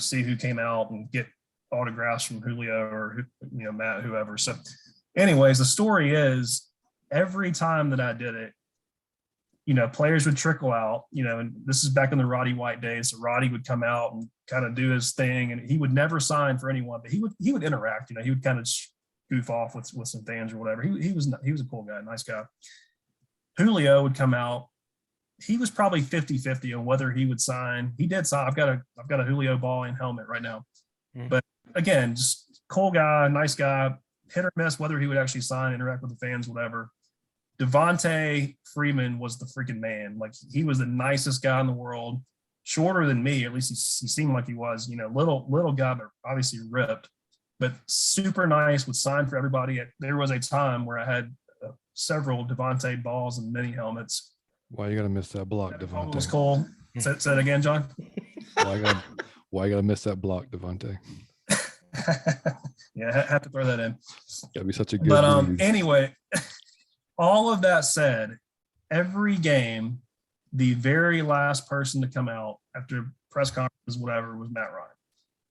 see who came out and get autographs from Julio or Matt, whoever. So anyways, the story is, every time that I did it, players would trickle out, and this is back in the Roddy White days. So Roddy would come out and kind of do his thing, and he would never sign for anyone, but he would interact. He would kind of goof off with some fans or whatever. He was a cool guy, nice guy. Julio would come out. He was probably 50-50 on whether he would sign. He did sign. I've got a Julio ball and helmet right now. But again, just cool guy, nice guy, hit or miss whether he would actually sign, interact with the fans, whatever. Devontae Freeman was the freaking man. Like, he was the nicest guy in the world, shorter than me, at least he seemed like he was, little guy, but obviously ripped, but super nice, would sign for everybody. There was a time where I had several Devontae balls and mini helmets. Why you gotta miss that block, Devontae? It was cool. Say that again, John. Why you gotta miss that block, Devontae? Yeah, I have to throw that in. Gotta be such a good. But anyway, all of that said, every game, the very last person to come out after press conference, whatever, was Matt Ryan.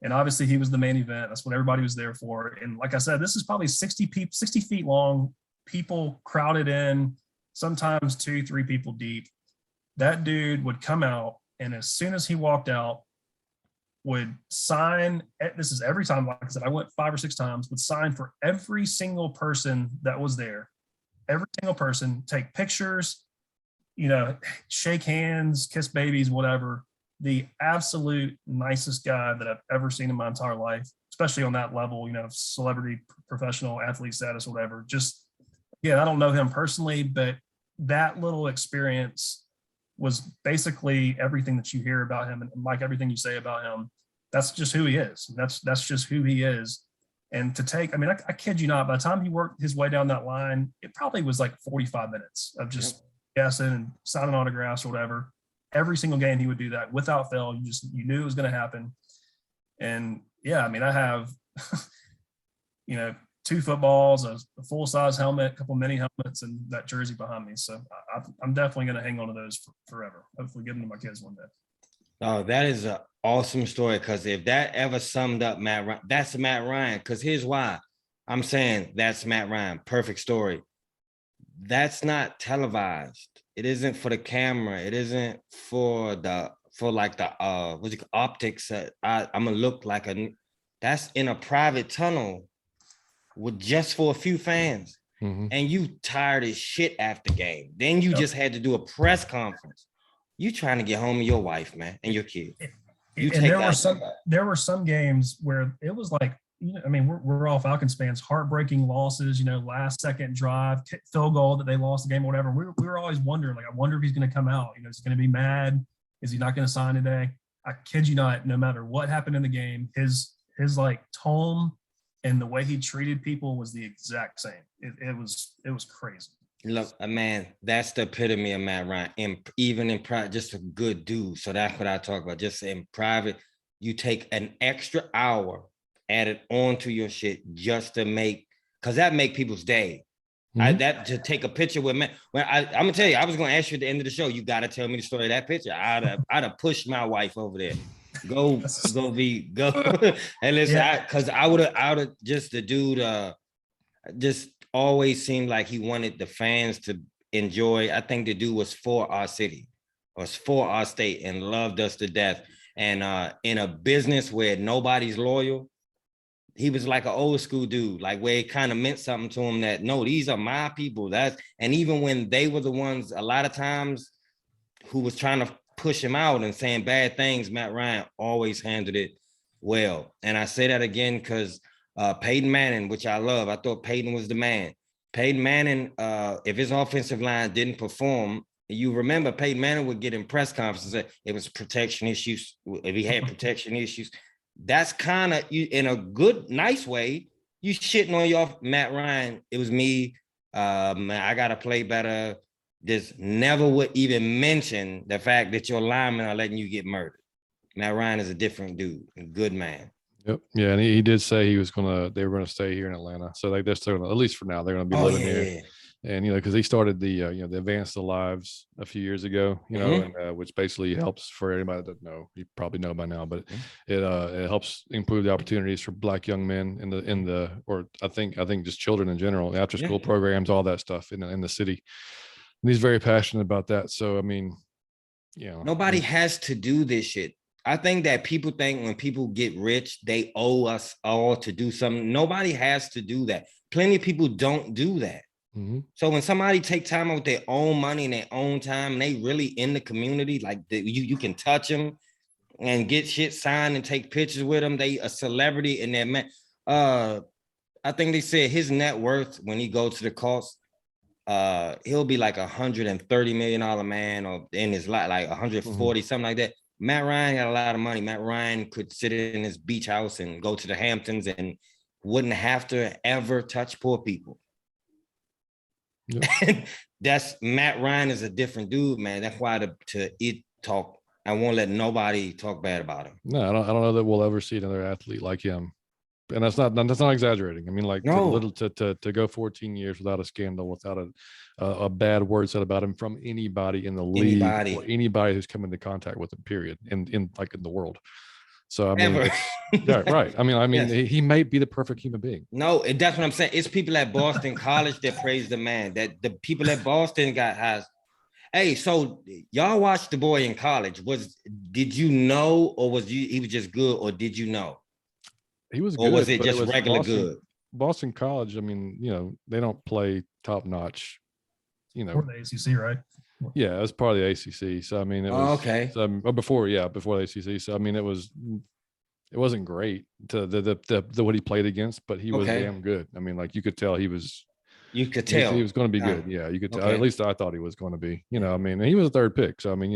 And obviously he was the main event. That's what everybody was there for. And like I said, this is probably 60 feet long, people crowded in, sometimes 2-3 people deep. That dude would come out, and as soon as he walked out, would sign. This is every time, like I said, I went 5 or 6 times, would sign for every single person that was there. Every single person, take pictures, shake hands, kiss babies, whatever. The absolute nicest guy that I've ever seen in my entire life, especially on that level, celebrity, professional, athlete status, whatever. Just, yeah, I don't know him personally, but that little experience was basically everything that you hear about him. And Mike, everything you say about him, that's just who he is. That's just who he is. And to take, I kid you not, by the time he worked his way down that line, it probably was like 45 minutes of just guessing and signing autographs or whatever. Every single game he would do that without fail. You knew it was going to happen. And yeah, I have, 2 footballs, a full-size helmet, a couple mini helmets, and that jersey behind me. So I'm definitely going to hang on to those forever. Hopefully give them to my kids one day. Oh, that is an awesome story, because if that ever summed up Matt Ryan, that's Matt Ryan, because here's why. I'm saying that's Matt Ryan. Perfect story. That's not televised. It isn't for the camera. It isn't for the optics. I'm going to look like that's in a private tunnel with just for a few fans. Mm-hmm. And you tired as shit after game. Then you just had to do a press conference. You trying to get home with your wife, man, and your kid. There were some games where it was like, we're all Falcons fans, heartbreaking losses, last second drive, field goal that they lost the game or whatever. We were always wondering, like, I wonder if he's going to come out. Is he going to be mad? Is he not going to sign today? I kid you not, no matter what happened in the game, his like tone and the way he treated people was the exact same. It was crazy. Look, man, that's the epitome of Matt Ryan. Even in private, just a good dude. So that's what I talk about. Just in private, you take an extra hour, add it on to your shit just to because that make people's day. That to take a picture with Matt. Well, I'm gonna tell you, I was gonna ask you at the end of the show. You gotta tell me the story of that picture. I'd have pushed my wife over there. Go and listen, because I would have just the dude just always seemed like he wanted the fans to enjoy. I think the dude was for our city, was for our state, and loved us to death. And in a business where nobody's loyal, he was like an old school dude, like where it kind of meant something to him that no, these are my people. And even when they were the ones a lot of times who was trying to push him out and saying bad things, Matt Ryan always handled it well. And I say that again because Peyton Manning, which I love, I thought Peyton was the man. Peyton Manning, if his offensive line didn't perform, you remember Peyton Manning would get in press conferences that it was protection issues. If he had protection issues, that's kind of you in a good, nice way. You shitting on your Matt Ryan. It was me. I gotta play better. Just never would even mention the fact that your linemen are letting you get murdered. Matt Ryan is a different dude, a good man. Yep. Yeah, and he did say they were gonna stay here in Atlanta. So like they're still, at least for now, they're gonna be living here. And because he started the the Advanced Lives a few years ago, and which basically helps for anybody that doesn't know. You probably know by now, but it helps improve the opportunities for Black young men or I think just children in general, after school programs, all that stuff in the city. And he's very passionate about that. So I mean, nobody has to do this shit. I think that people think when people get rich, they owe us all to do something. Nobody has to do that. Plenty of people don't do that. So when somebody take time out with their own money and their own time, and they really in the community, like you can touch them and get shit signed and take pictures with them. They a celebrity in their man. I think they said his net worth when he goes to the cost, he'll be like $130 million man, or in his life, like 140, something like that. Matt Ryan got a lot of money. Matt Ryan could sit in his beach house and go to the Hamptons and wouldn't have to ever touch poor people. Yep. That's Matt Ryan is a different dude, man. That's why I won't let nobody talk bad about him. No, I don't know that we'll ever see another athlete like him. And that's not exaggerating. I mean, like to go 14 years without a scandal, without a bad word said about him from anybody in the league or anybody who's come into contact with him, period, in the world. So I mean, right. I mean, yes. He may be the perfect human being. No, that's what I'm saying. It's people at Boston College that praise the man. That the people at Boston has. Hey, so y'all watched the boy in college. Did you know, or he was just good, or did you know? He was good. Or was it just regular good? Boston College, I mean, they don't play top notch, Or the ACC, right? Yeah, it was part of the ACC. So I mean, it was okay. So, before the ACC. So I mean, it wasn't great to the what he played against, but he was damn good. I mean, like you could tell he was. You could tell he was going to be good. Yeah, you could tell. At least I thought he was going to be. I mean, he was a third pick. So I mean,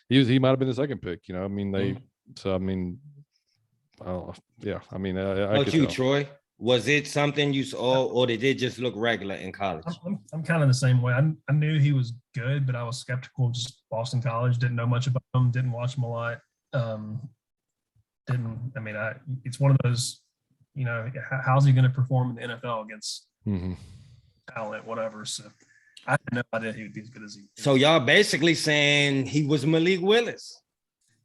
he might have been the second pick. I mean, So I mean, yeah. I mean, I could tell. Troy? Was it something you saw, or did it just look regular in college? I'm kind of the same way. I knew he was good, but I was skeptical. Just Boston College, didn't know much about him, didn't watch him a lot. It's one of those, how's he going to perform in the NFL against talent, whatever. So I had no idea he would be as good as he. So y'all basically saying he was Malik Willis.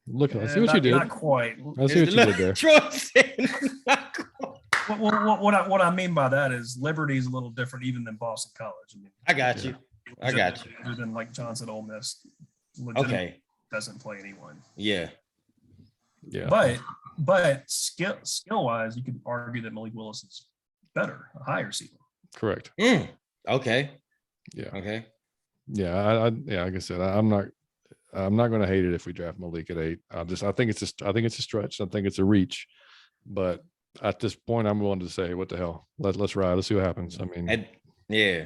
Look, I see what you did. Not quite. I see what you did there. Troy said, not quite. What I mean by that is Liberty is a little different even than Boston College. I got you. Other than like Johnson, Ole Miss, doesn't play anyone. Yeah. But skill wise, you could argue that Malik Willis is better, a higher ceiling. Correct. Okay. Yeah. Okay. Yeah. Like I said, I'm not going to hate it if we draft Malik at 8. I think it's a stretch. I think it's a reach, but at this point, I'm willing to say, what the hell? Let's ride. Let's see what happens. I mean, yeah.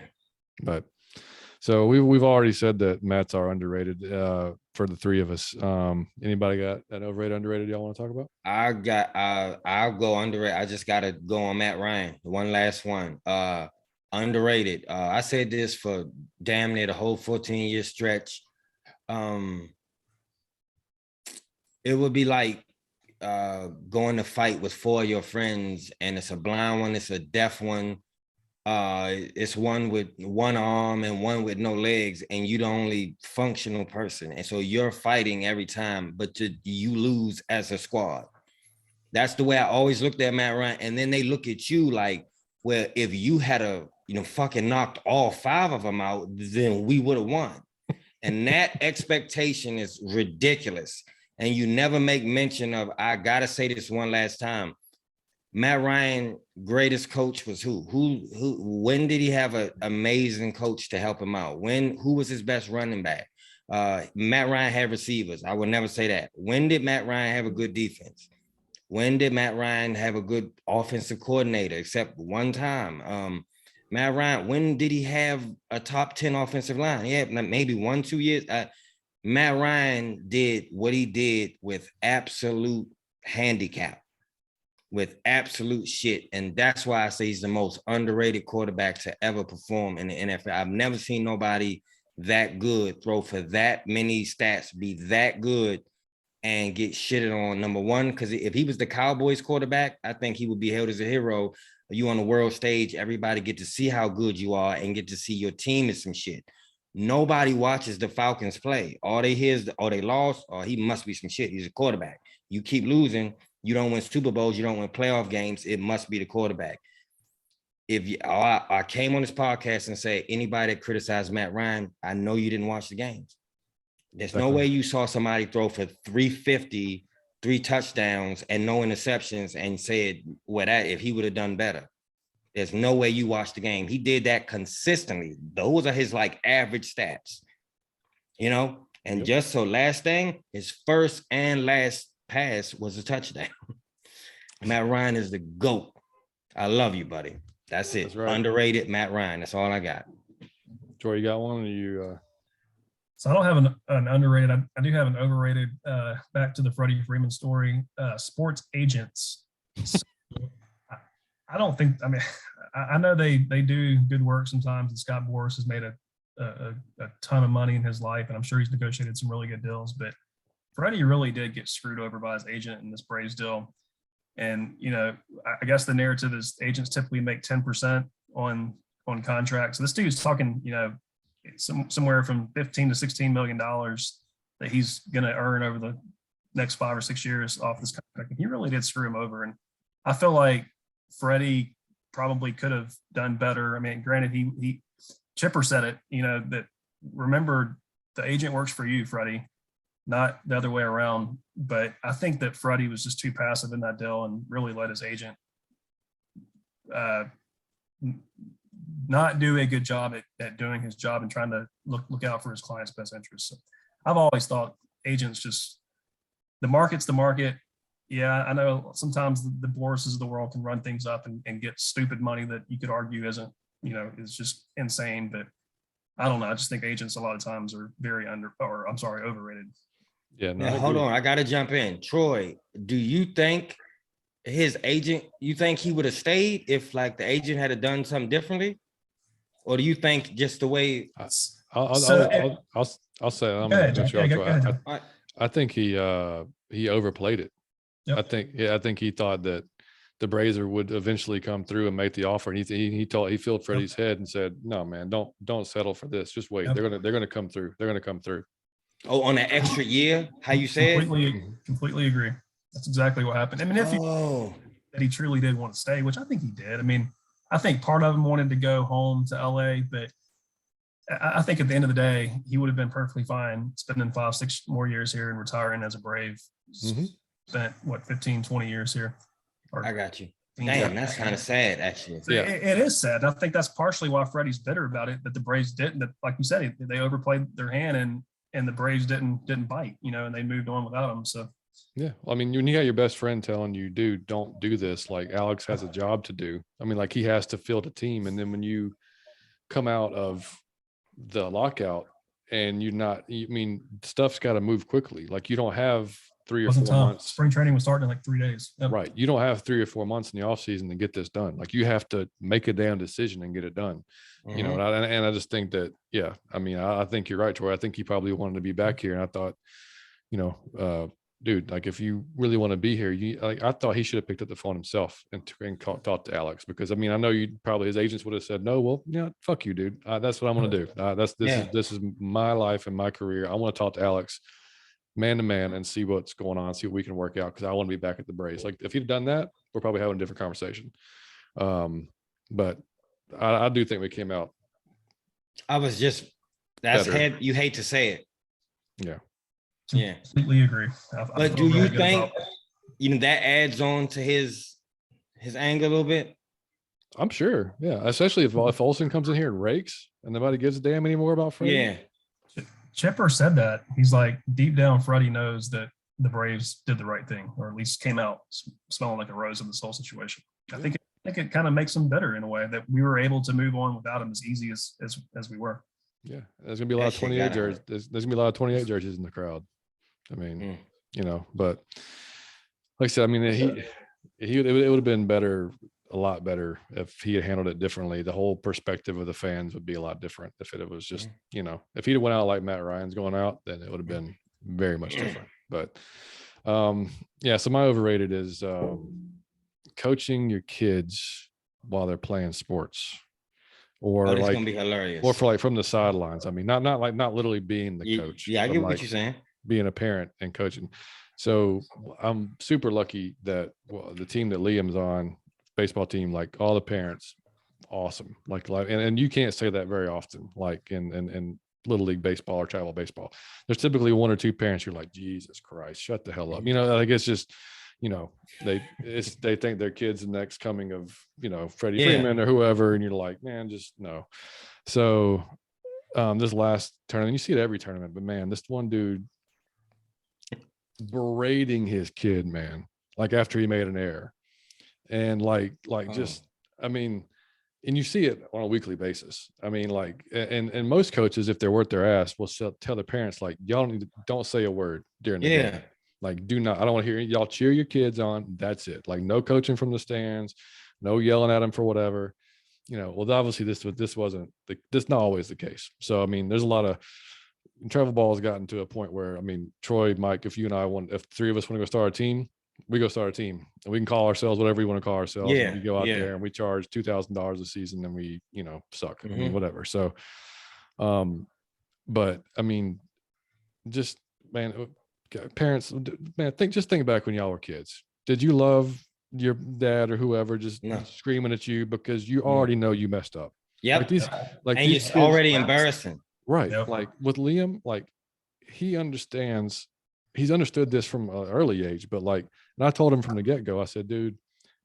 But so we've already said that Matt's our underrated for the three of us. Anybody got an overrated, underrated y'all want to talk about? I'll go underrated. I just got to go on Matt Ryan. One last one. Underrated. I said this for damn near the whole 14-year stretch. It would be like going to fight with 4 of your friends, and it's a blind one, it's a deaf one, It's one with one arm and one with no legs, and you're the only functional person. And so you're fighting every time, but you lose as a squad. That's the way I always looked at Matt Ryan. And then they look at you like, well, if you had fucking knocked all 5 of them out, then we would have won. And that expectation is ridiculous. And you never make mention of, I gotta say this one last time. Matt Ryan, greatest coach was who? When did he have an amazing coach to help him out? Who was his best running back? Matt Ryan had receivers. I would never say that. When did Matt Ryan have a good defense? When did Matt Ryan have a good offensive coordinator? Except one time. Matt Ryan, when did he have a top 10 offensive line? Yeah, maybe 1-2 years. Matt Ryan did what he did with absolute handicap, with absolute shit. And that's why I say he's the most underrated quarterback to ever perform in the NFL. I've never seen nobody that good throw for that many stats, be that good, and get shitted on. Number one, because if he was the Cowboys quarterback, I think he would be hailed as a hero. You on the world stage, everybody get to see how good you are and get to see your team is some shit. Nobody watches the Falcons play. All they hear is, they lost, or he must be some shit. He's a quarterback. You keep losing, you don't win Super Bowls, you don't win playoff games, it must be the quarterback. I came on this podcast and said, anybody that criticized Matt Ryan, I know you didn't watch the games. There's no way you saw somebody throw for 350, 3 touchdowns and no interceptions and said, well, that if he would have done better. There's no way you watched the game. He did that consistently. Those are his average stats, And just so last thing, his first and last pass was a touchdown. Matt Ryan is the GOAT. I love you, buddy. That's it. That's right. Underrated Matt Ryan. That's all I got. Troy, you got one? Or you? So I don't have an underrated. I do have an overrated. Back to the Freddie Freeman story. Sports agents. So, I don't think. I mean, I know they do good work sometimes. And Scott Boras has made a ton of money in his life, and I'm sure he's negotiated some really good deals. But Freddie really did get screwed over by his agent in this Braves deal. And I guess the narrative is agents typically make 10% on contracts. So this dude's talking, somewhere from $15 to $16 million that he's going to earn over the next 5 or 6 years off this contract. And he really did screw him over. And I feel like Freddie probably could have done better. I mean, granted, he Chipper said it, that remember the agent works for you, Freddie, not the other way around. But I think that Freddie was just too passive in that deal and really let his agent not do a good job at doing his job and trying to look out for his client's best interests. So I've always thought agents the market's the market. Yeah, I know sometimes the Boras's of the world can run things up and get stupid money that you could argue isn't, is just insane. But I don't know. I just think agents a lot of times are very overrated. Yeah. No, hold on. I got to jump in. Troy, do you think his agent, you think he would have stayed if the agent had done something differently? Or do you think just the way? I'll say, I think he overplayed it. Yep. I think he thought that the Braves would eventually come through and make the offer, and he filled Freddie's head and said, "No, man, don't settle for this. Just wait. Yep. They're gonna come through. They're gonna come through." Oh, on an extra year? How you say completely agree. That's exactly what happened. I mean, if that he truly did want to stay, which I think he did. I mean, I think part of him wanted to go home to LA, but I think at the end of the day, he would have been perfectly fine spending 5-6 more years here and retiring as a Brave. Mm-hmm. Spent 15, 20 years here. I got you. Damn, that's kind of sad, actually. So it is sad. I think that's partially why Freddie's bitter about it, that the Braves didn't. That, like you said, they overplayed their hand and the Braves didn't bite, and they moved on without him. So yeah, I mean, when you got your best friend telling you, dude, don't do this. Alex has a job to do. I mean, he has to field a team, and then when you come out of the lockout and stuff's got to move quickly. You don't have 3 or 4 months. Spring training was starting in 3 days. Yep. Right. You don't have 3 or 4 months in the off season to get this done. You have to make a damn decision and get it done. Mm-hmm. And I just think that, I mean, I think you're right, Troy. I think he probably wanted to be back here. And I thought, dude, like if you really want to be here, I thought he should have picked up the phone himself and talked to Alex, because I mean, I know you probably his agents would have said, no, well, yeah, fuck you, dude. That's what I'm going to do. This is my life and my career. I want to talk to Alex man to man and see what's going on, see what we can work out. Cause I want to be back at the Braves. Like if he'd done that, we're probably having a different conversation. But I do think we came out. You hate to say it. Yeah. Yeah. Completely agree. But do you think, that adds on to his anger a little bit? I'm sure. Yeah. Especially if Olsen comes in here and rakes and nobody gives a damn anymore about Freddie. Yeah. Chipper said that. He's like, deep down, Freddie knows that the Braves did the right thing, or at least came out smelling like a rose in this whole situation. I think it kind of makes him better in a way that we were able to move on without him as easy as we were. Yeah. There's going to be a lot of 28 jerseys. There's going to be a lot of 28 jerseys in the crowd. I mean, but like I said, I mean, it would have been better, a lot better if he had handled it differently. The whole perspective of the fans would be a lot different if it was just, if he'd went out like Matt Ryan's going out, then it would have been very much different. But so my overrated is coaching your kids while they're playing sports. Or it's gonna be hilarious. Or for like from the sidelines. I mean, not literally being the coach. Yeah, I get what you're saying. Being a parent and coaching. So I'm super lucky that the team that Liam's on, baseball team, like all the parents, awesome. Like and you can't say that very often, like in little league baseball or travel baseball. There's typically one or two parents you're like, Jesus Christ, shut the hell up. Like it's just, they think their kid's the next coming of, Freddie Freeman or whoever, and you're like, man, just no. So this last tournament, you see it every tournament, but man, this one dude berating his kid, man, like after he made an error, and just, I mean, and you see it on a weekly basis. I mean, like, and most coaches, if they're worth their ass, will tell their parents, like, y'all don't say a word during the game. Like, do not, I don't want to hear y'all cheer your kids on. That's it. Like, no coaching from the stands, no yelling at them for whatever. Well, obviously this wasn't this not always the case. So, I mean, there's a lot of travel ball has gotten to a point where, I mean, Troy, Mike, if you and I if three of us want to go start a team, we go start a team, and we can call ourselves whatever we want to call ourselves. Yeah. And we go out there and we charge $2,000 a season, and we, suck. I mean, whatever. So, but I mean, just, man, parents, man, think back when y'all were kids. Did you love your dad or whoever just screaming at you because you already know you messed up? Yep. And it's already embarrassing. Right. Yep. Like with Liam, like he's understood this from an early age, but like, and I told him from the get-go, I said, dude,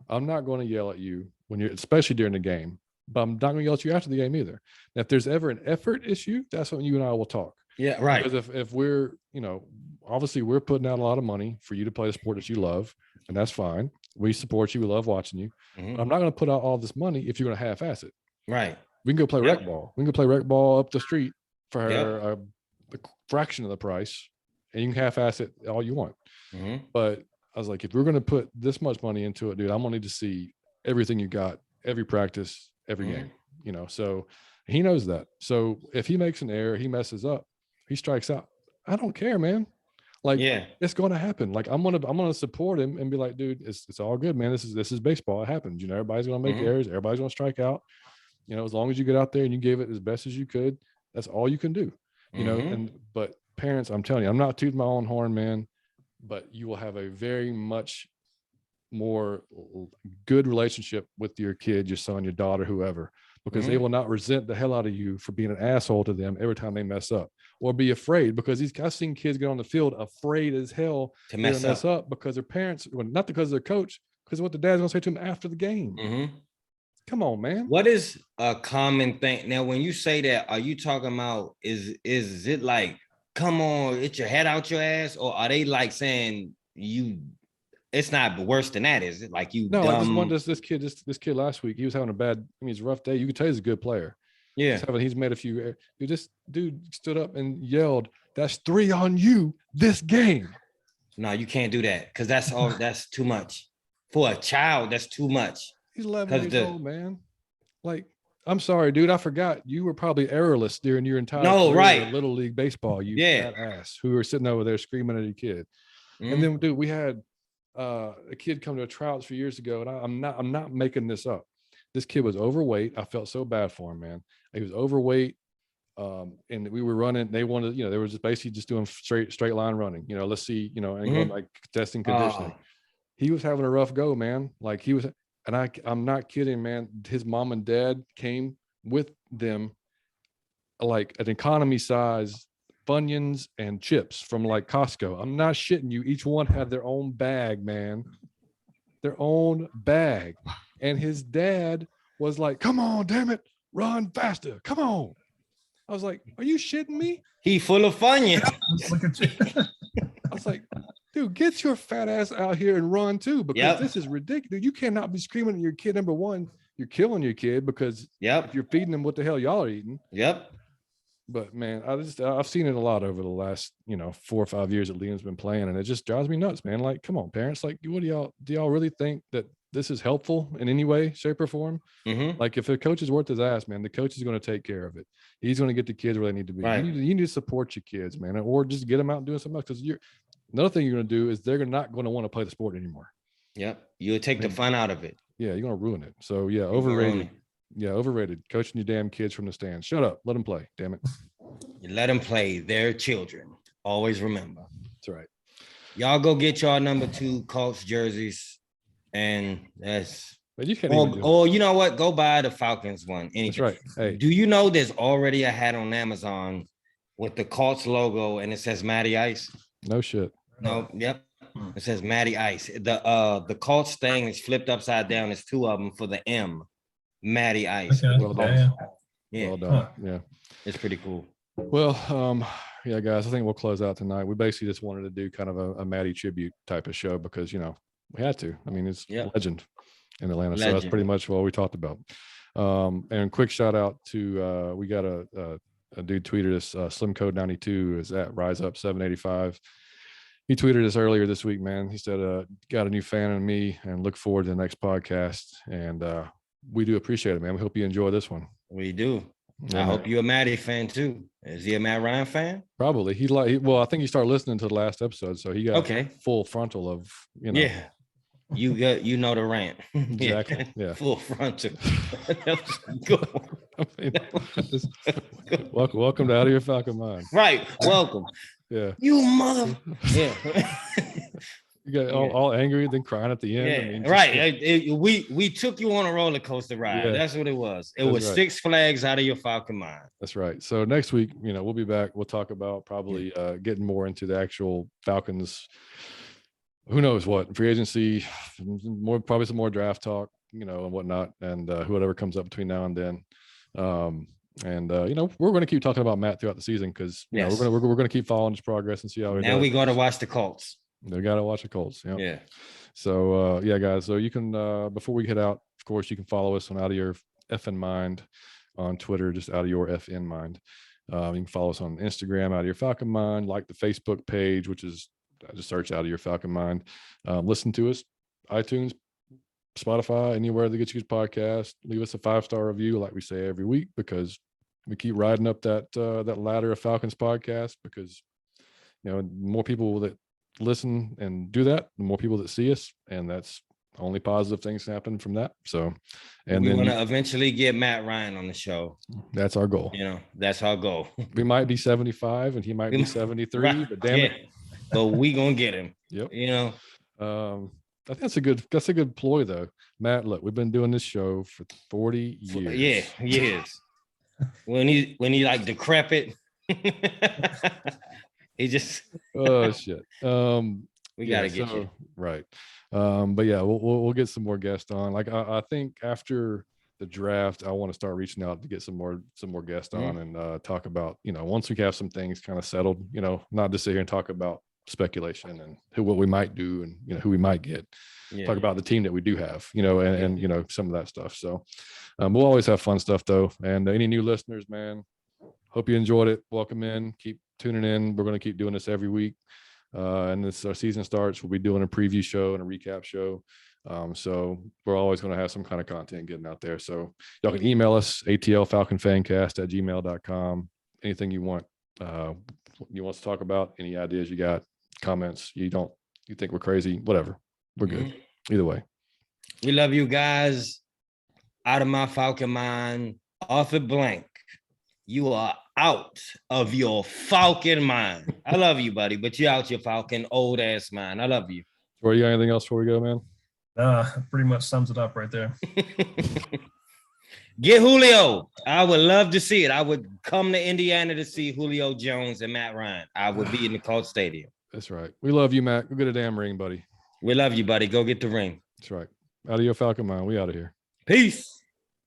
I'm not going to yell at you when you're, especially during the game, but I'm not going to yell at you after the game either. And if there's ever an effort issue, that's when you and I will talk. Yeah. Right. Because if we're, obviously we're putting out a lot of money for you to play the sport that you love, and that's fine. We support you. We love watching you. But I'm not going to put out all this money if you're going to half-ass it. Right. We can go play rec ball. We can go play rec ball up the street for a fraction of the price, and you can half-ass it all you want. But I was like, if we're going to put this much money into it, dude, I'm going to need to see everything you got, every practice, every game, so he knows that. So if he makes an error, he messes up, he strikes out, I don't care, man. Like, it's going to happen. Like, I'm going to support him and be like, dude, it's all good, man. This is baseball. It happens. Everybody's going to make errors. Everybody's going to strike out. As long as you get out there and you gave it as best as you could, that's all you can do, but parents, I'm telling you, I'm not tooting my own horn, man, but you will have a very much more good relationship with your kid, your son, your daughter, whoever, because they will not resent the hell out of you for being an asshole to them every time they mess up, or be afraid, because I've seen kids get on the field afraid as hell to mess up because their parents, well, not because of their coach, because of what the dad's gonna say to them after the game. Come on, man. What is a common thing? Now, when you say that, are you talking about, is it like, come on, get your head out your ass? Or are they like saying it's not worse than that? Is it like you No, dumb? like this kid last week, he was having it's a rough day. You could tell he's a good player. Yeah. He's made a few. This dude stood up and yelled, "That's 3 on you this game." No, you can't do that, because that's too much. For a child, that's too much. He's 11 years old, man. Like, I'm sorry, dude. I forgot you were probably errorless during your entire career in Little League baseball. You fat ass who were sitting over there screaming at your kid. And then, dude, we had a kid come to a tryout a few years ago, and I'm not making this up. This kid was overweight. I felt so bad for him, man. He was overweight. And we were running, they wanted, they were just basically just doing straight line running, let's see, and going like testing conditioning. He was having a rough go, man. Like he was, and I'm not kidding, man. His mom and dad came with them, like an economy size Funyuns and chips from like Costco. I'm not shitting you. Each one had their own bag, man. Their own bag. And his dad was like, come on, damn it, run faster. Come on. I was like, are you shitting me? He full of Funyuns. Look at you. I was like, dude, get your fat ass out here and run too, because this is ridiculous. You cannot be screaming at your kid. Number one, you're killing your kid because if you're feeding them what the hell y'all are eating. But man, I've seen it a lot over the last 4 or 5 years that Liam's been playing, and it just drives me nuts, man. Like, come on, parents. Like, what do y'all really think that this is helpful in any way, shape, or form? Like, if the coach is worth his ass, man, the coach is going to take care of it. He's going to get the kids where they need to be. Right. You need to support your kids, man, or just get them out and doing something else. Because another thing you're going to do is they're not going to want to play the sport anymore. You'll take the fun out of it. Yeah, you're going to ruin it. So yeah, overrated. Yeah, overrated. Coaching your damn kids from the stands. Shut up. Let them play. Damn it. You let them play. They're children. Always remember. That's right. Y'all go get y'all number 2 Colts jerseys, and that's. But you can't. Or you know what? Go buy the Falcons one. Anything. That's right. Hey, do you know there's already a hat on Amazon with the Colts logo and it says Matty Ice? No shit. No. Yep. It says Matty Ice. The Colts thing is flipped upside down. There's 2 of them for the M. Matty Ice. Okay. Well done. Yeah. Well done. Yeah. It's pretty cool. Well, yeah, guys, I think we'll close out tonight. We basically just wanted to do kind of a Matty tribute type of show because, we had to. I mean, it's a legend in Atlanta. So that's pretty much what we talked about. And quick shout out to, we got a dude tweeted us, Slim Code 92 is at Rise Up 785. He tweeted us earlier this week, man. He said, got a new fan in me and look forward to the next podcast. And we do appreciate it, man. We hope you enjoy this one. We do. Yeah, I hope you're a Matty fan too. Is he a Matt Ryan fan? Probably. Well, I think he started listening to the last episode, so he got full frontal of, Yeah. You know the rant. Exactly. Yeah. Full frontal. Welcome to Out of Your Falcon Mind. Right. Welcome. Yeah. You mother. Yeah. You got all angry, then crying at the end. Yeah, I mean, right. We took you on a roller coaster ride. Yeah. That's what it was. It was 6 Flags Out of Your Falcon Mind. That's right. So next week, we'll be back. We'll talk about probably getting more into the actual Falcons. Who knows what free agency, probably some more draft talk, and whatnot, and whoever comes up between now and then. We're going to keep talking about Matt throughout the season because we're going to keep following his progress and see how he does. Now we got to watch the Colts. They got to watch the Colts. Yeah. So guys. So you can before we head out, of course, you can follow us on Out of Your FN Mind on Twitter, just Out of Your FN Mind. You can follow us on Instagram, Out of Your Falcon Mind. Like the Facebook page, which is just search Out of Your Falcon Mind. Listen to us, iTunes, Spotify, anywhere that gets you podcast. Leave us a 5-star review, like we say every week, because we keep riding up that ladder of Falcons podcast. Because more people that listen and do that, the more people that see us, and that's only positive things happen from that. So, and we then want to eventually get Matt Ryan on the show. That's our goal. That's our goal. We might be 75 and he might be 73, right. But damn it. But we gonna get him. Yep. I think that's a good ploy though. Matt, look, we've been doing this show for 40 years. Yeah, he is. when he like decrepit. He just oh shit. We gotta get you right. But yeah, we'll get some more guests on. Like I think after the draft, I want to start reaching out to get some more guests on and talk about, once we have some things kind of settled, not just sit here and talk about speculation and what we might do and who we might get. Talk about the team that we do have, and some of that stuff. So we'll always have fun stuff though. And any new listeners, man, hope you enjoyed it. Welcome in. Keep tuning in. We're going to keep doing this every week. And this our season starts, we'll be doing a preview show and a recap show. So we're always going to have some kind of content getting out there. So y'all can email us, atlfalconfancast@gmail.com. Anything you want to talk about, any ideas you got, comments, you don't you think we're crazy, whatever. We're good. Either way. We love you guys. Out of my Falcon mind, off it blank. You are out of your Falcon mind. I love you, buddy, but you're out your Falcon old ass mind. I love you. Troy, you got anything else before we go, man? Pretty much sums it up right there. Get Julio. I would love to see it. I would come to Indiana to see Julio Jones and Matt Ryan. I would be in the Colts Stadium. That's right. We love you, Matt. Go get a damn ring, buddy. We love you, buddy. Go get the ring. That's right. Out of your Falcon mind. We out of here. Peace.